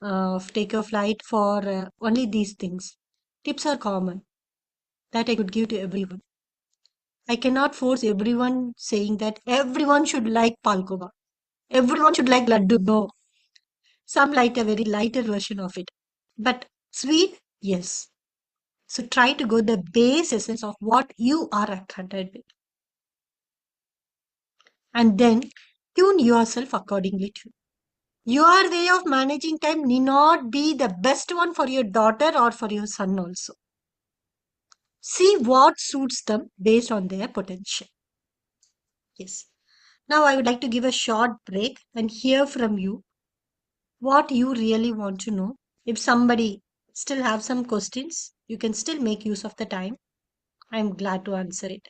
of Take a Flight for only these things. Tips are common that I could give to everyone. I cannot force everyone saying that everyone should like Palkova. Everyone should like Laddu. No. Some like a very lighter version of it. But sweet, yes. So try to go the base essence of what you are attracted with. And then tune yourself accordingly to. Your way of managing time need not be the best one for your daughter or for your son also. See what suits them based on their potential. Yes. Now I would like to give a short break and hear from you what you really want to know. If somebody still have some questions, you can still make use of the time. I'm glad to answer it.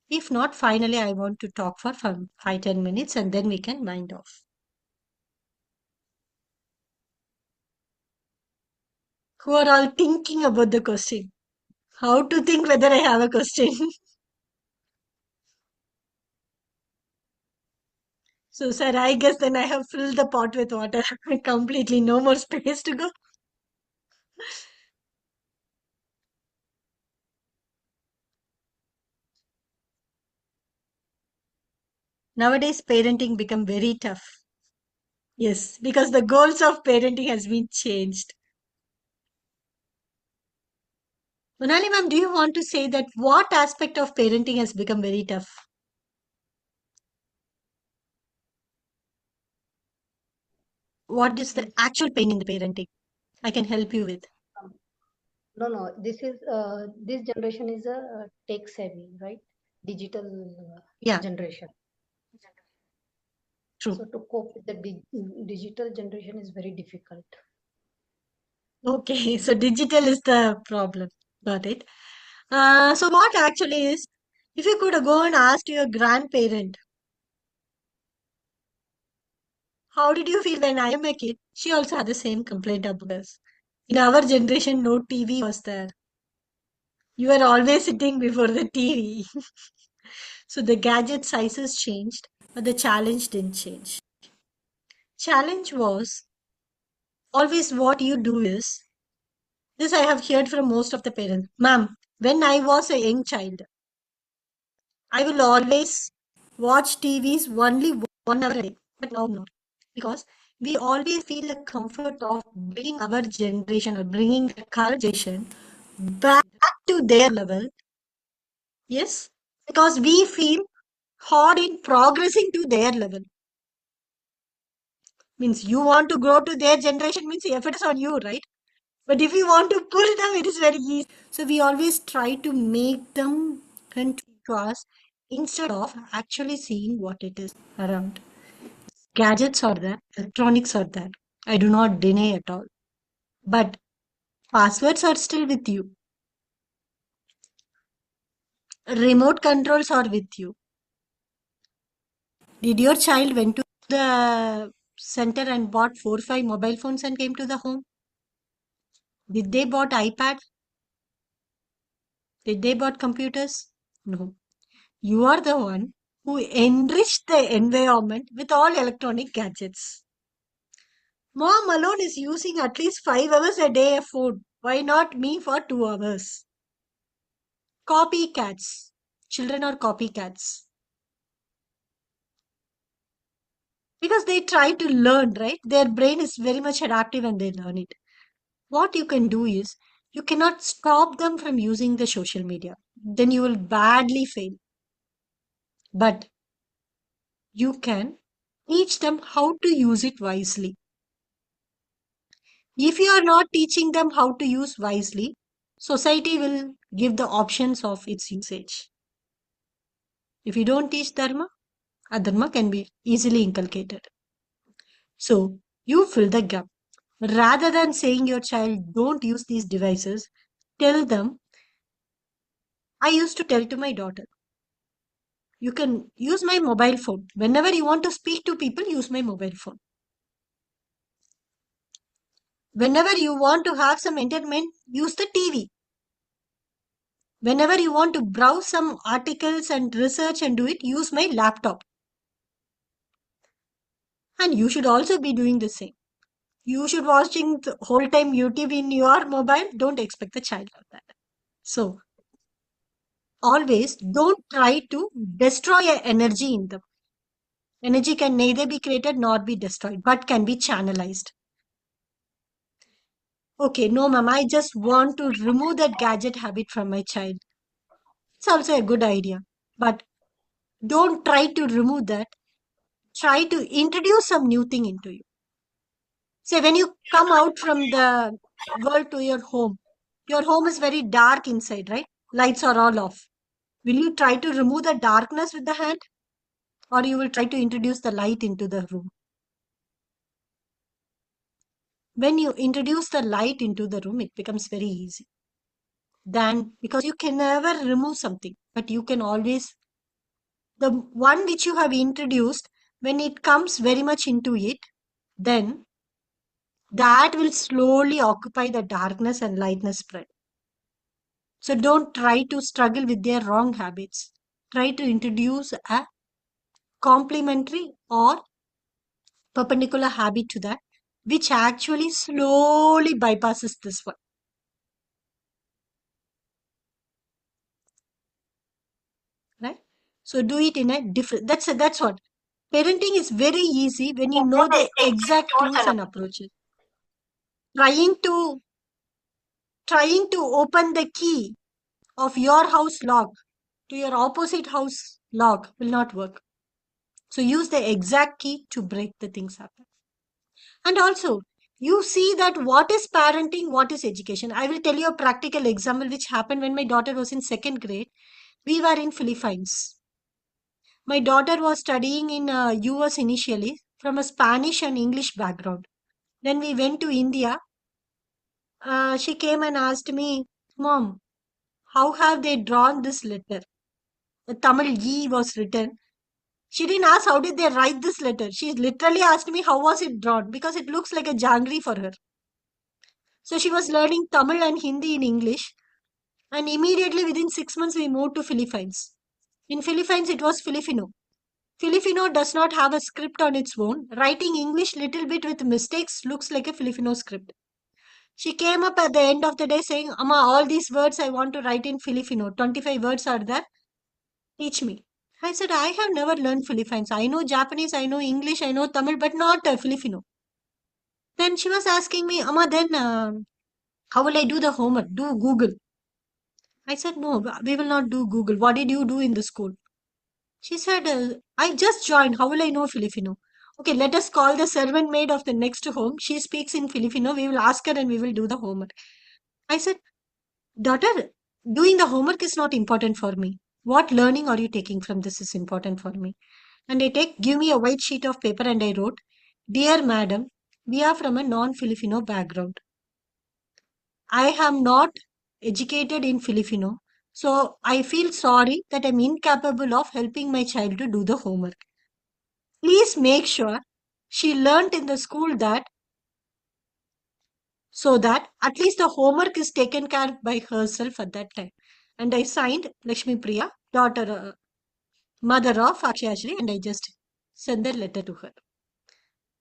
If not, finally, I want to talk for 5-10 minutes and then we can wind off. Who are all thinking about the question? How to think whether I have a question? So, sir, I guess then I have filled the pot with water. Completely no more space to go. Nowadays, parenting become very tough. Yes, because the goals of parenting has been changed. Monali ma'am, do you want to say that what aspect of parenting has become very tough? What is the actual pain in the parenting? I can help you with. No, no. This generation is a tech savvy, right? Digital Yeah, generation. true. So to cope with the digital generation is very difficult. Okay, so digital is the problem. Got it. So what actually is, if you could go and ask your grandparent, how did you feel when I am a kid? She also had the same complaint about us. In our generation, no TV was there. You were always sitting before the TV. So the gadget sizes changed, but the challenge didn't change. Challenge was always what you do is, this I have heard from most of the parents. Ma'am, when I was a young child, I will always watch TVs only 1 hour a day, but now not. Because we always feel the comfort of bringing our generation or bringing the current generation back to their level. Yes, because we feel hard in progressing to their level. Means you want to grow to their generation means the effort is on you, right? But if you want to pull them, it is very easy. So we always try to make them come to us instead of actually seeing what it is around. Gadgets are there, electronics are there. I do not deny at all. But passwords are still with you. Remote controls are with you. Did your child went to the center and bought 4 or 5 mobile phones and came to the home? Did they bought iPad? Did they bought computers? No. You are the one who enriched the environment with all electronic gadgets. Mom alone is using at least 5 hours a day of food. Why not me for 2 hours? Copycats. Children are copycats. Because they try to learn, right? Their brain is very much adaptive and they learn it. What you can do is, you cannot stop them from using the social media. Then you will badly fail. But you can teach them how to use it wisely. If you are not teaching them how to use wisely, society will give the options of its usage. If you don't teach dharma, adharma can be easily inculcated. So you fill the gap. Rather than saying your child don't use these devices, tell them. I used to tell to my daughter, you can use my mobile phone. Whenever you want to speak to people, use my mobile phone. Whenever you want to have some entertainment, use the TV. Whenever you want to browse some articles and research and do it, use my laptop. And you should also be doing the same. You should watching the whole time YouTube in your mobile. Don't expect the child of that. So always don't try to destroy energy in them. Energy can neither be created nor be destroyed, but can be channelized. Okay, no, ma'am, I just want to remove that gadget habit from my child. It's also a good idea. But don't try to remove that. Try to introduce some new thing into you. Say, when you come out from the world to your home is very dark inside, right? Lights are all off. Will you try to remove the darkness with the hand? Or you will try to introduce the light into the room? When you introduce the light into the room, it becomes very easy. Then, because you can never remove something, but you can always, the one which you have introduced, when it comes very much into it, then that will slowly occupy the darkness and lightness spread. So don't try to struggle with their wrong habits. Try to introduce a complementary or perpendicular habit to that, which actually slowly bypasses this one. Right? So do it in a different, that's what. Parenting is very easy when you know the exact tools and approaches. Trying to open the key of your house lock to your opposite house lock will not work. So use the exact key to break the things happen. And also, you see that what is parenting, what is education. I will tell you a practical example which happened when my daughter was in 2nd grade. We were in Philippines. My daughter was studying in US initially from a Spanish and English background. Then we went to India. She came and asked me, Mom, how have they drawn this letter? The Tamil E was written. She didn't ask how did they write this letter. She literally asked me how was it drawn because it looks like a jangri for her. So she was learning Tamil and Hindi in English. And immediately within 6 months we moved to Philippines. In Philippines it was Filipino. Filipino does not have a script on its own. Writing English little bit with mistakes looks like a Filipino script. She came up at the end of the day saying, Amma, all these words I want to write in Filipino. 25 words are there. Teach me. I said, I have never learned Philippines. I know Japanese, I know English, I know Tamil, but not Filipino. Then she was asking me, Amma, then how will I do the homework? Do Google. I said, no, we will not do Google. What did you do in the school? She said, I just joined. How will I know Filipino? Okay, let us call the servant maid of the next home. She speaks in Filipino. We will ask her and we will do the homework. I said, daughter, doing the homework is not important for me. What learning are you taking from this is important for me. And give me a white sheet of paper and I wrote, Dear Madam, we are from a non-Filipino background. I am not educated in Filipino. So I feel sorry that I'm incapable of helping my child to do the homework. Please make sure she learnt in the school that so that at least the homework is taken care of by herself at that time. And I signed Lakshmi Priya, daughter, mother of Akshayashri, and I just sent that letter to her.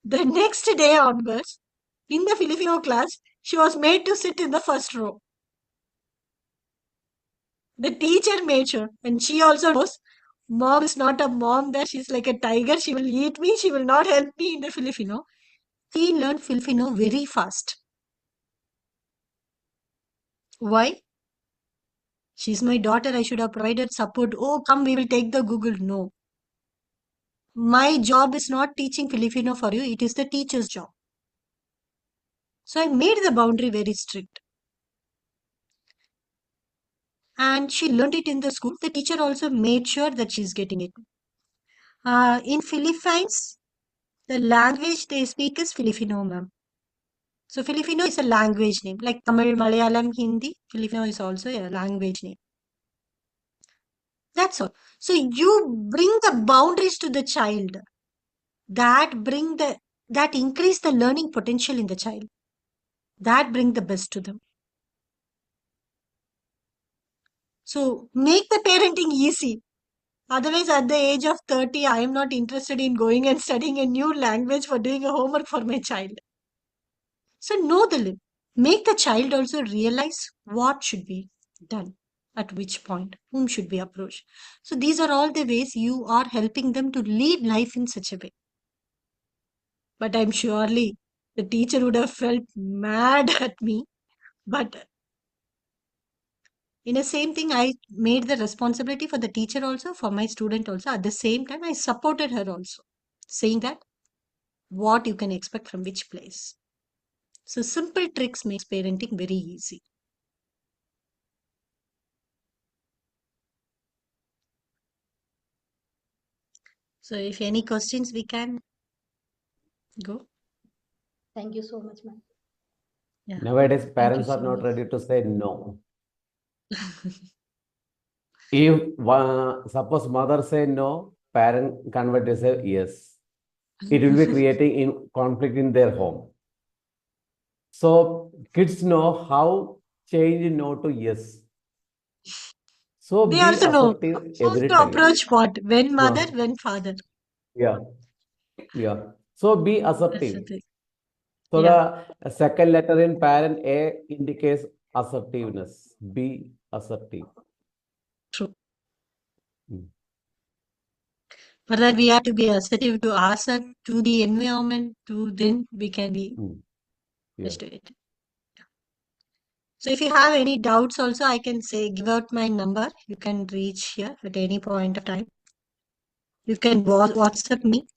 The next day onwards, in the Filipino class, she was made to sit in the first row. The teacher made sure, and she also knows mom is not a mom that she's like a tiger. She will eat me. She will not help me in the Filipino. She learned Filipino very fast. Why? She's my daughter. I should have provided support. Oh, come, we will take the Google. No. My job is not teaching Filipino for you. It is the teacher's job. So I made the boundary very strict. And she learned it in the school. The teacher also made sure that she's getting it. In Philippines, the language they speak is Filipino, ma'am. So Filipino is a language name, like Tamil, Malayalam, Hindi. Filipino is also a language name. That's all. So you bring the boundaries to the child. That increase the learning potential in the child. That bring the best to them. So make the parenting easy. Otherwise, at the age of 30, I am not interested in going and studying a new language for doing a homework for my child. So know the limit. Make the child also realize what should be done, at which point, whom should be approached. So these are all the ways you are helping them to lead life in such a way. But I'm surely the teacher would have felt mad at me. But in the same thing, I made the responsibility for the teacher also, for my student also. At the same time, I supported her also, saying that what you can expect from which place. So simple tricks makes parenting very easy. So if any questions, we can go. Thank you so much, ma'am. Yeah. Nowadays, parents so are not much. ready to say no. If suppose mother say no, parent convert to say yes. It will be creating in conflict in their home. So kids know how change no to yes. So They be also know assertive how every to time. approach what, when mother, No. when father. Yeah. Yeah. So be That's assertive. the thing. So Yeah. the second letter in parent A indicates assertiveness. Be assertive. True. Mm. For that, we have to be assertive to ourselves, to the environment, to then we can be Yeah. used to it. So if you have any doubts also, I can say, give out my number. You can reach here at any point of time. You can WhatsApp me.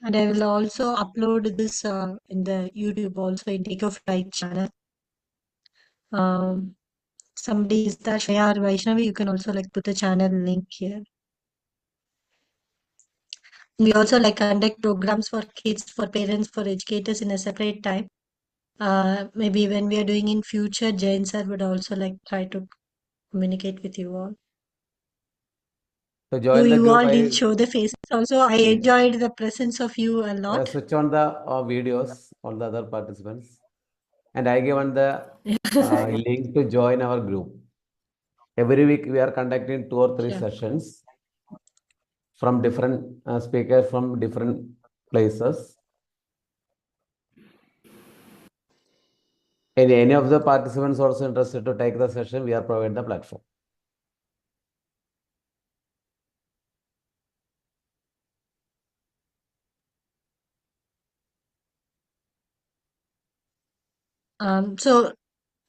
And I will also upload this in the YouTube also in Take of Light channel. Somebody is that Shreya or Vaishnavi, you can also like put the channel link here. We also like conduct programs for kids, for parents, for educators in a separate time. Maybe when we are doing in future, Jain sir would also like try to communicate with you all. So Though join the you group. all didn't show the faces. Also, I enjoyed the presence of you a lot. Switch on the videos, all the other participants. And I given the link to join our group. Every week we are conducting 2 or 3 Yeah. sessions from different speakers from different places. And any of the participants also interested to take the session, we are providing the platform. So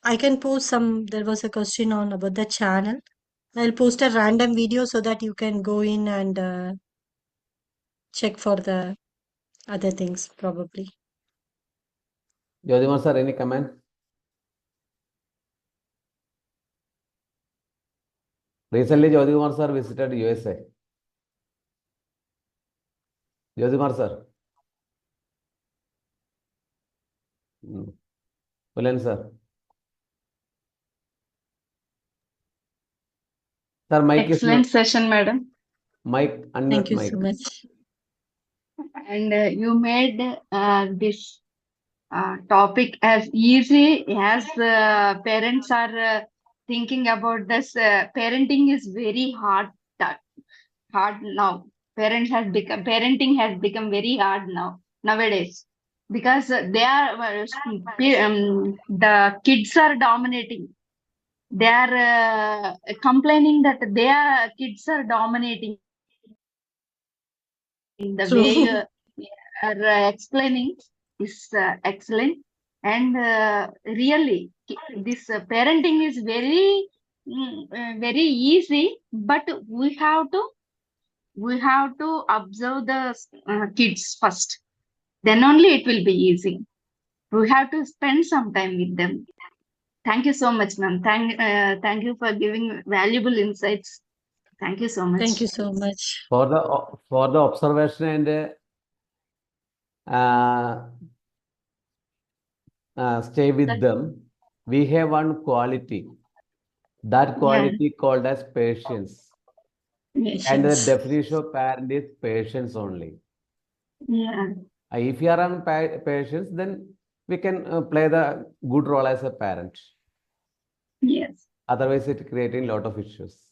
I can post some. There was a question on about the channel. I'll post a random video so that you can go in and check for the other things probably. Jyotimar sir, any comment? Recently, Jyotimar sir visited USA. Jyotimar sir. Pulen sir. Sir, mic is Excellent not. session, madam. Mic, unmute Thank you mic. so much. And you made this topic as easy as parents are thinking about this. Parenting is very hard now. Parenting has become very hard nowadays because they are the kids are dominating. They are complaining that their kids are dominating the way True. you are explaining is excellent. And really, this parenting is very easy, but we have to observe the kids first. Then only it will be easy. We have to spend some time with them. Thank you so much, ma'am. Thank you for giving valuable insights. Thank you so much. Thank you so much. For the observation and stay with them, we have one quality. That Yeah. quality called as patience. Yes. And the Patience. definition of parent is patience only. Yeah. If you are on patience, then we can play the good role as a parent. Yes. Otherwise, it creating a lot of issues.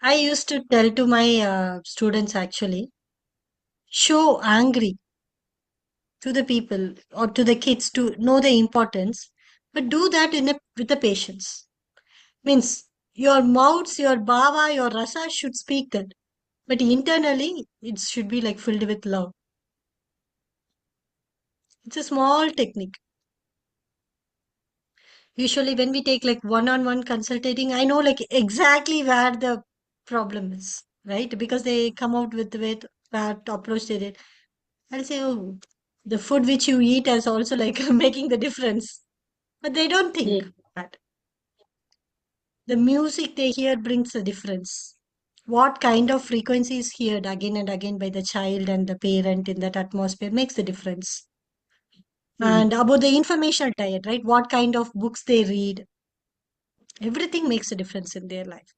I used to tell to my students actually, show angry to the people or to the kids to know the importance, but do that with the patience. Means your mouths, your baba, your rasa should speak that, but internally it should be like filled with love. It's a small technique. Usually when we take like one-on-one consultating, I know like exactly where the problem is, right? Because they come out with that approach they did. I'll say, oh, the food which you eat is also like making the difference. But they don't think that. The music they hear brings a difference. What kind of frequency is heard again and again by the child and the parent in that atmosphere makes the difference. And about the informational diet, right? What kind of books they read, everything makes a difference in their life.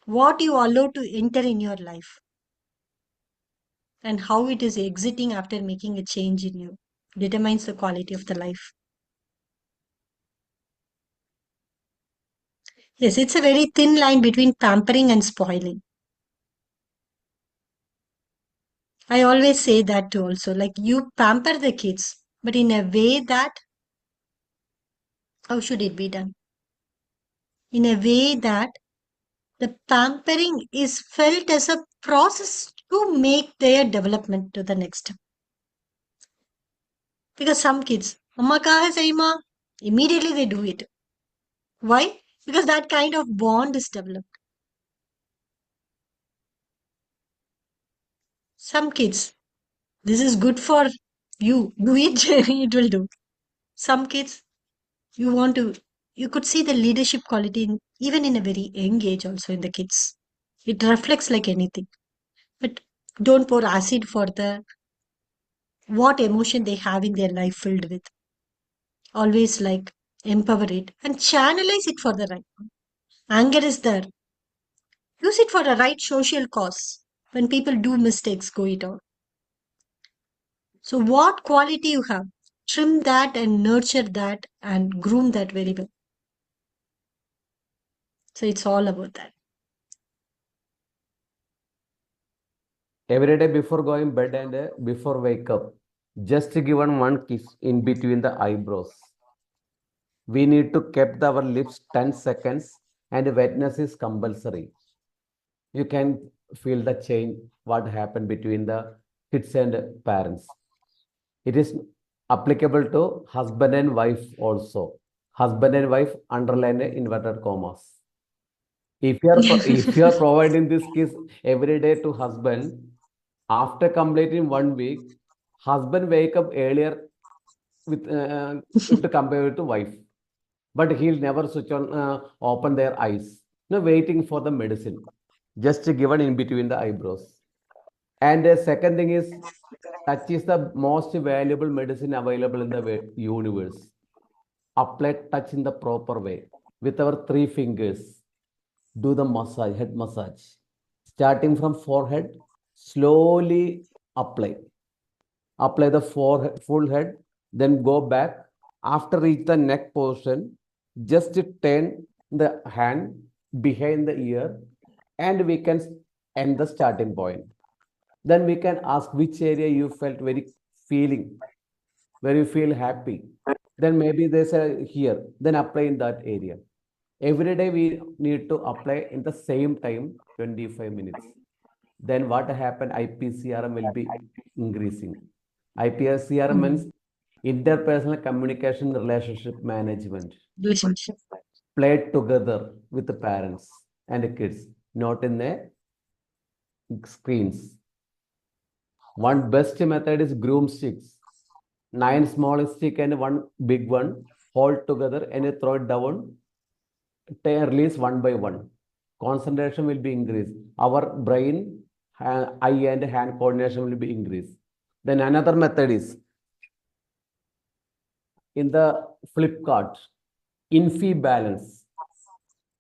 What you allow to enter in your life and how it is exiting after making a change in you determines the quality of the life. Yes, it's a very thin line between pampering and spoiling. I always say that too also. Like you pamper the kids, but in a way that, how should it be done? In a way that the pampering is felt as a process to make their development to the next step. Because some kids, Amma kaha hai sahi ma? Immediately they do it. Why? Because that kind of bond is developed. Some kids, this is good for you. Do it, it will do. Some kids, you could see the leadership quality even in a very young age also in the kids. It reflects like anything. But don't pour acid for the what emotion they have in their life filled with. Always like empower it and channelize it for the right one. Anger is there. Use it for a right social cause. When people do mistakes, go it on. So what quality you have, trim that and nurture that and groom that very well. So it's all about that. Every day before going bed and before wake up, just given one kiss in between the eyebrows. We need to keep our lips 10 seconds and wetness is compulsory. You can feel the change, what happened between the kids and parents. It is applicable to husband and wife also. Husband and wife underline inverted commas. If you are providing this kiss every day to husband, after completing 1 week, husband wake up earlier with if to compare to wife, but he'll never switch on open their eyes. No, waiting for the medicine, just given in between the eyebrows. And the second thing is, touch is the most valuable medicine available in the universe. Apply touch in the proper way with our 3 fingers. Do the massage, head massage. Starting from forehead, slowly apply. Apply the forehead, full head, then go back. After reach the neck portion, just turn the hand behind the ear and we can end the starting point. Then we can ask which area you felt very feeling, where you feel happy. Then maybe there's a here, then apply in that area. Every day we need to apply in the same time, 25 minutes. Then what happened? IPCRM will be increasing. IPCRM means interpersonal communication relationship management. Relationship. Played together with the parents and the kids, not in the screens. One best method is groom sticks. 9 small stick and one big one. Hold together and you throw it down. Release one by one. Concentration will be increased. Our brain, eye and hand coordination will be increased. Then another method is in the flip card, infi balance.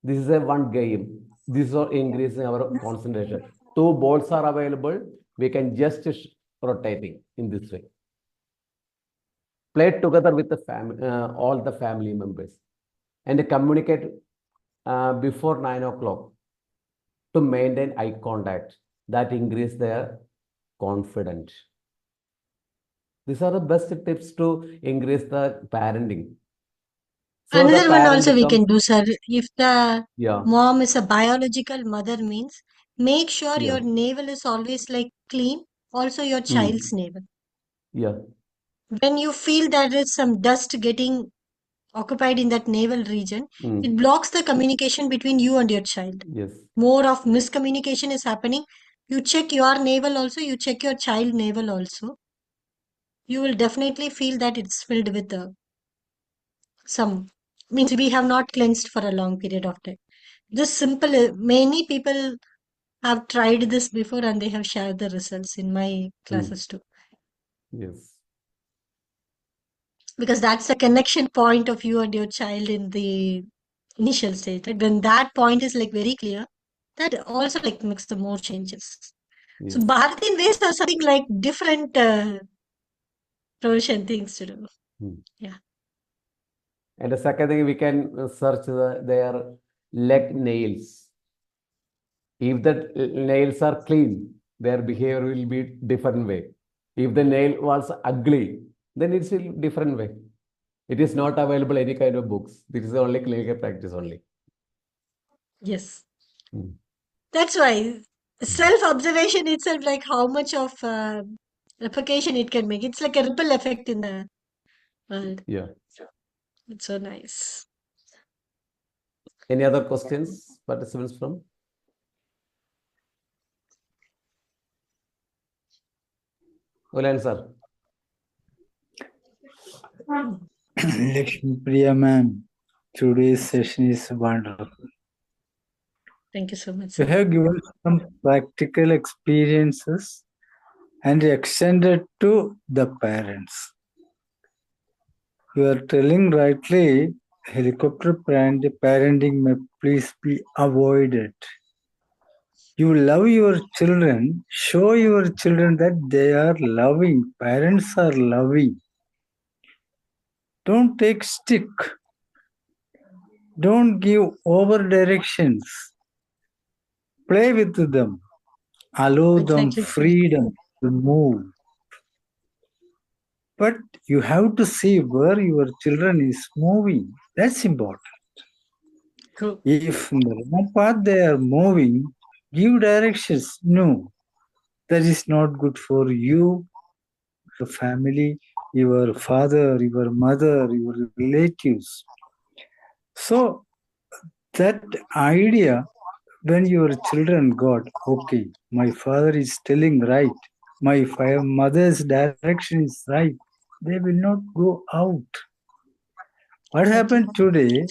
This is a one game. This is increasing our concentration. Two balls are available. We can just rotating in this way. Play together with the family, all the family members, and communicate before 9 o'clock to maintain eye contact. That increase their confidence. These are the best tips to increase the parenting. So the Another one parent also we becomes, can do, sir. If the yeah, mom is a biological mother, means make sure yeah, your navel is always like clean. Also your child's navel. yeah, When you feel there is some dust getting occupied in that navel region, it blocks the communication between you and your child. yes, More of miscommunication is happening. You check your navel also, you check your child navel also. You will definitely feel that it's filled with some, means we have not cleansed for a long period of time. This simple, many people have tried this before and they have shared the results in my classes too. yes, Because that's the connection point of you and your child in the initial stage. Right? When that point is like very clear, that also like makes the more changes. So yes. Bharati ways are something like different provision things to do. Yeah. And the second thing, we can search their leg nails. If the nails are clean, their behavior will be different way. If the nail was ugly, then it's a different way. It is not available any kind of books. This is only clinical practice only. Yes. That's why self-observation itself, like how much of replication it can make. It's like a ripple effect in the world. Yeah. It's so nice. Any other questions, participants from? Ulan sir. Lakshmi Priya ma'am, today's session is wonderful. Thank you so much. You Sir. have given some practical experiences and extended to the parents. You are telling rightly, helicopter parenting may please be avoided. You love your children, show your children that they are loving, parents are loving. Don't take stick. Don't give over directions. Play with them. Allow them Exactly. freedom to move. But you have to see where your children is moving. That's important. True. If in the wrong path they are moving, give directions. No, that is not good for you, your family, your father, your mother, your relatives. So that idea, when your children got, okay, my father is telling right, my mother's direction is right, they will not go out. What happened today?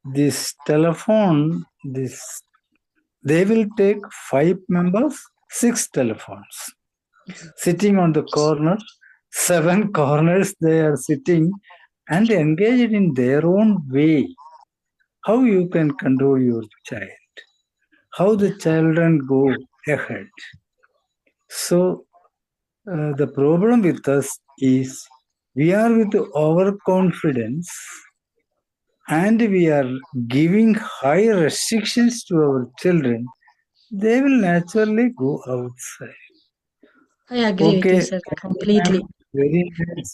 This telephone, they will take 5 members, 6 telephones. Sitting on the corner, 7 corners they are sitting and engaged in their own way. How you can control your child? how the children go ahead. So the problem with us is we are with overconfidence and we are giving high restrictions to our children. They will naturally go outside. I agree with you, Okay, sir, thank you, completely. ma'am.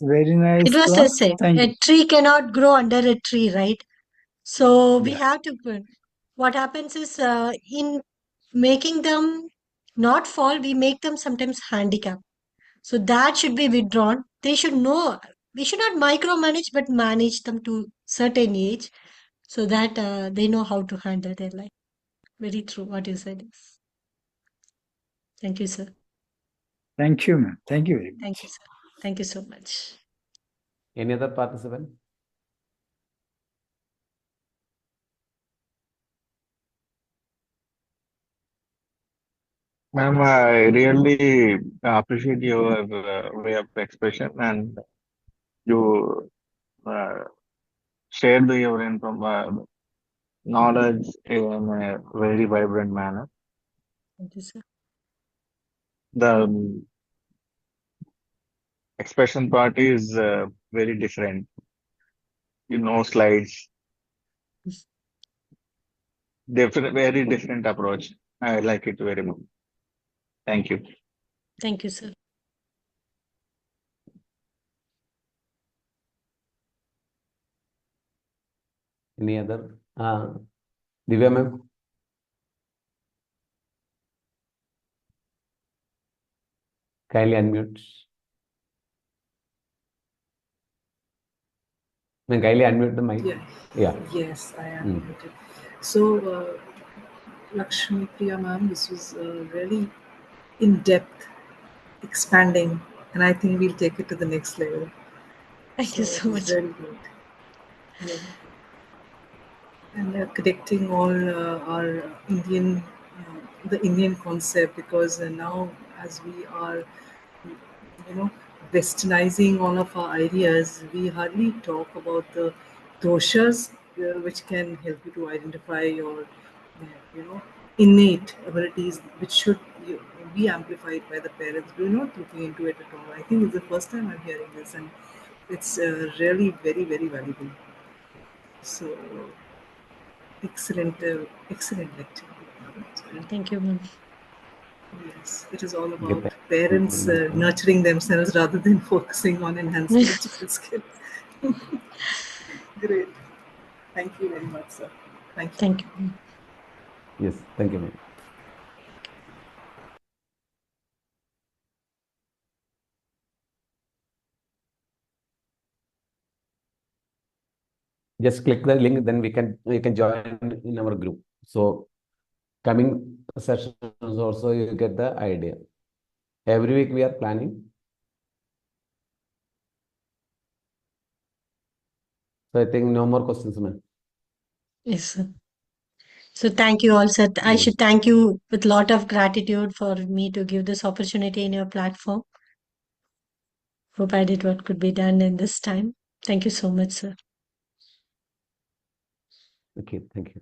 Very nice It was the class. same. Thank A you. tree cannot grow under a tree, right? So we Yeah. have to put. What happens is in making them not fall, we make them sometimes handicapped. So that should be withdrawn. They should know. We should not micromanage, but manage them to certain age so that they know how to handle their life. Very true. What you said is. Thank you, sir. Thank you, ma'am. Thank you very much. Thank you, sir. Thank you so much. Any other participant? Ma'am, I really appreciate your way of expression, and you uh, shared your knowledge in a very vibrant manner. Thank you, sir. The expression part is very different. You know, slides, different, very different approach. I like it very much. Thank you. Thank you, sir. Any other? Divya ma'am? Kindly unmute. Ma'am, kindly unmute the mic. Yeah. Yeah. Yes, I am Mm. muted. So, Lakshmi Priya ma'am, this was really in depth, expanding, and I think we'll take it to the next level. Thank So you it so was much. very good. Yeah. And connecting all our Indian, the Indian concept, because now as we are, you know, westernizing all of our ideas, we hardly talk about the doshas, which can help you to identify your, you know, innate abilities, which should be amplified by the parents. We're not looking into it at all. I think it's the first time I'm hearing this, and it's really very, very valuable. So excellent, excellent lecture. Thank you, ma'am. Yes, it is all Okay, about thank you very parents much, ma'am. nurturing themselves rather than focusing on enhancing the child skills. Great. Thank you very much, sir. Thank you. Thank you, ma'am. Yes, thank you, ma'am. Just click the link, then we can join in our group. So coming sessions also you get the idea. Every week we are planning. So I think no more questions, ma'am. Yes, sir. So thank you all, sir. I Yes. should thank you with lot of gratitude for me to give this opportunity in your platform. Hope I did what could be done in this time. Thank you so much, sir. Okay, thank you.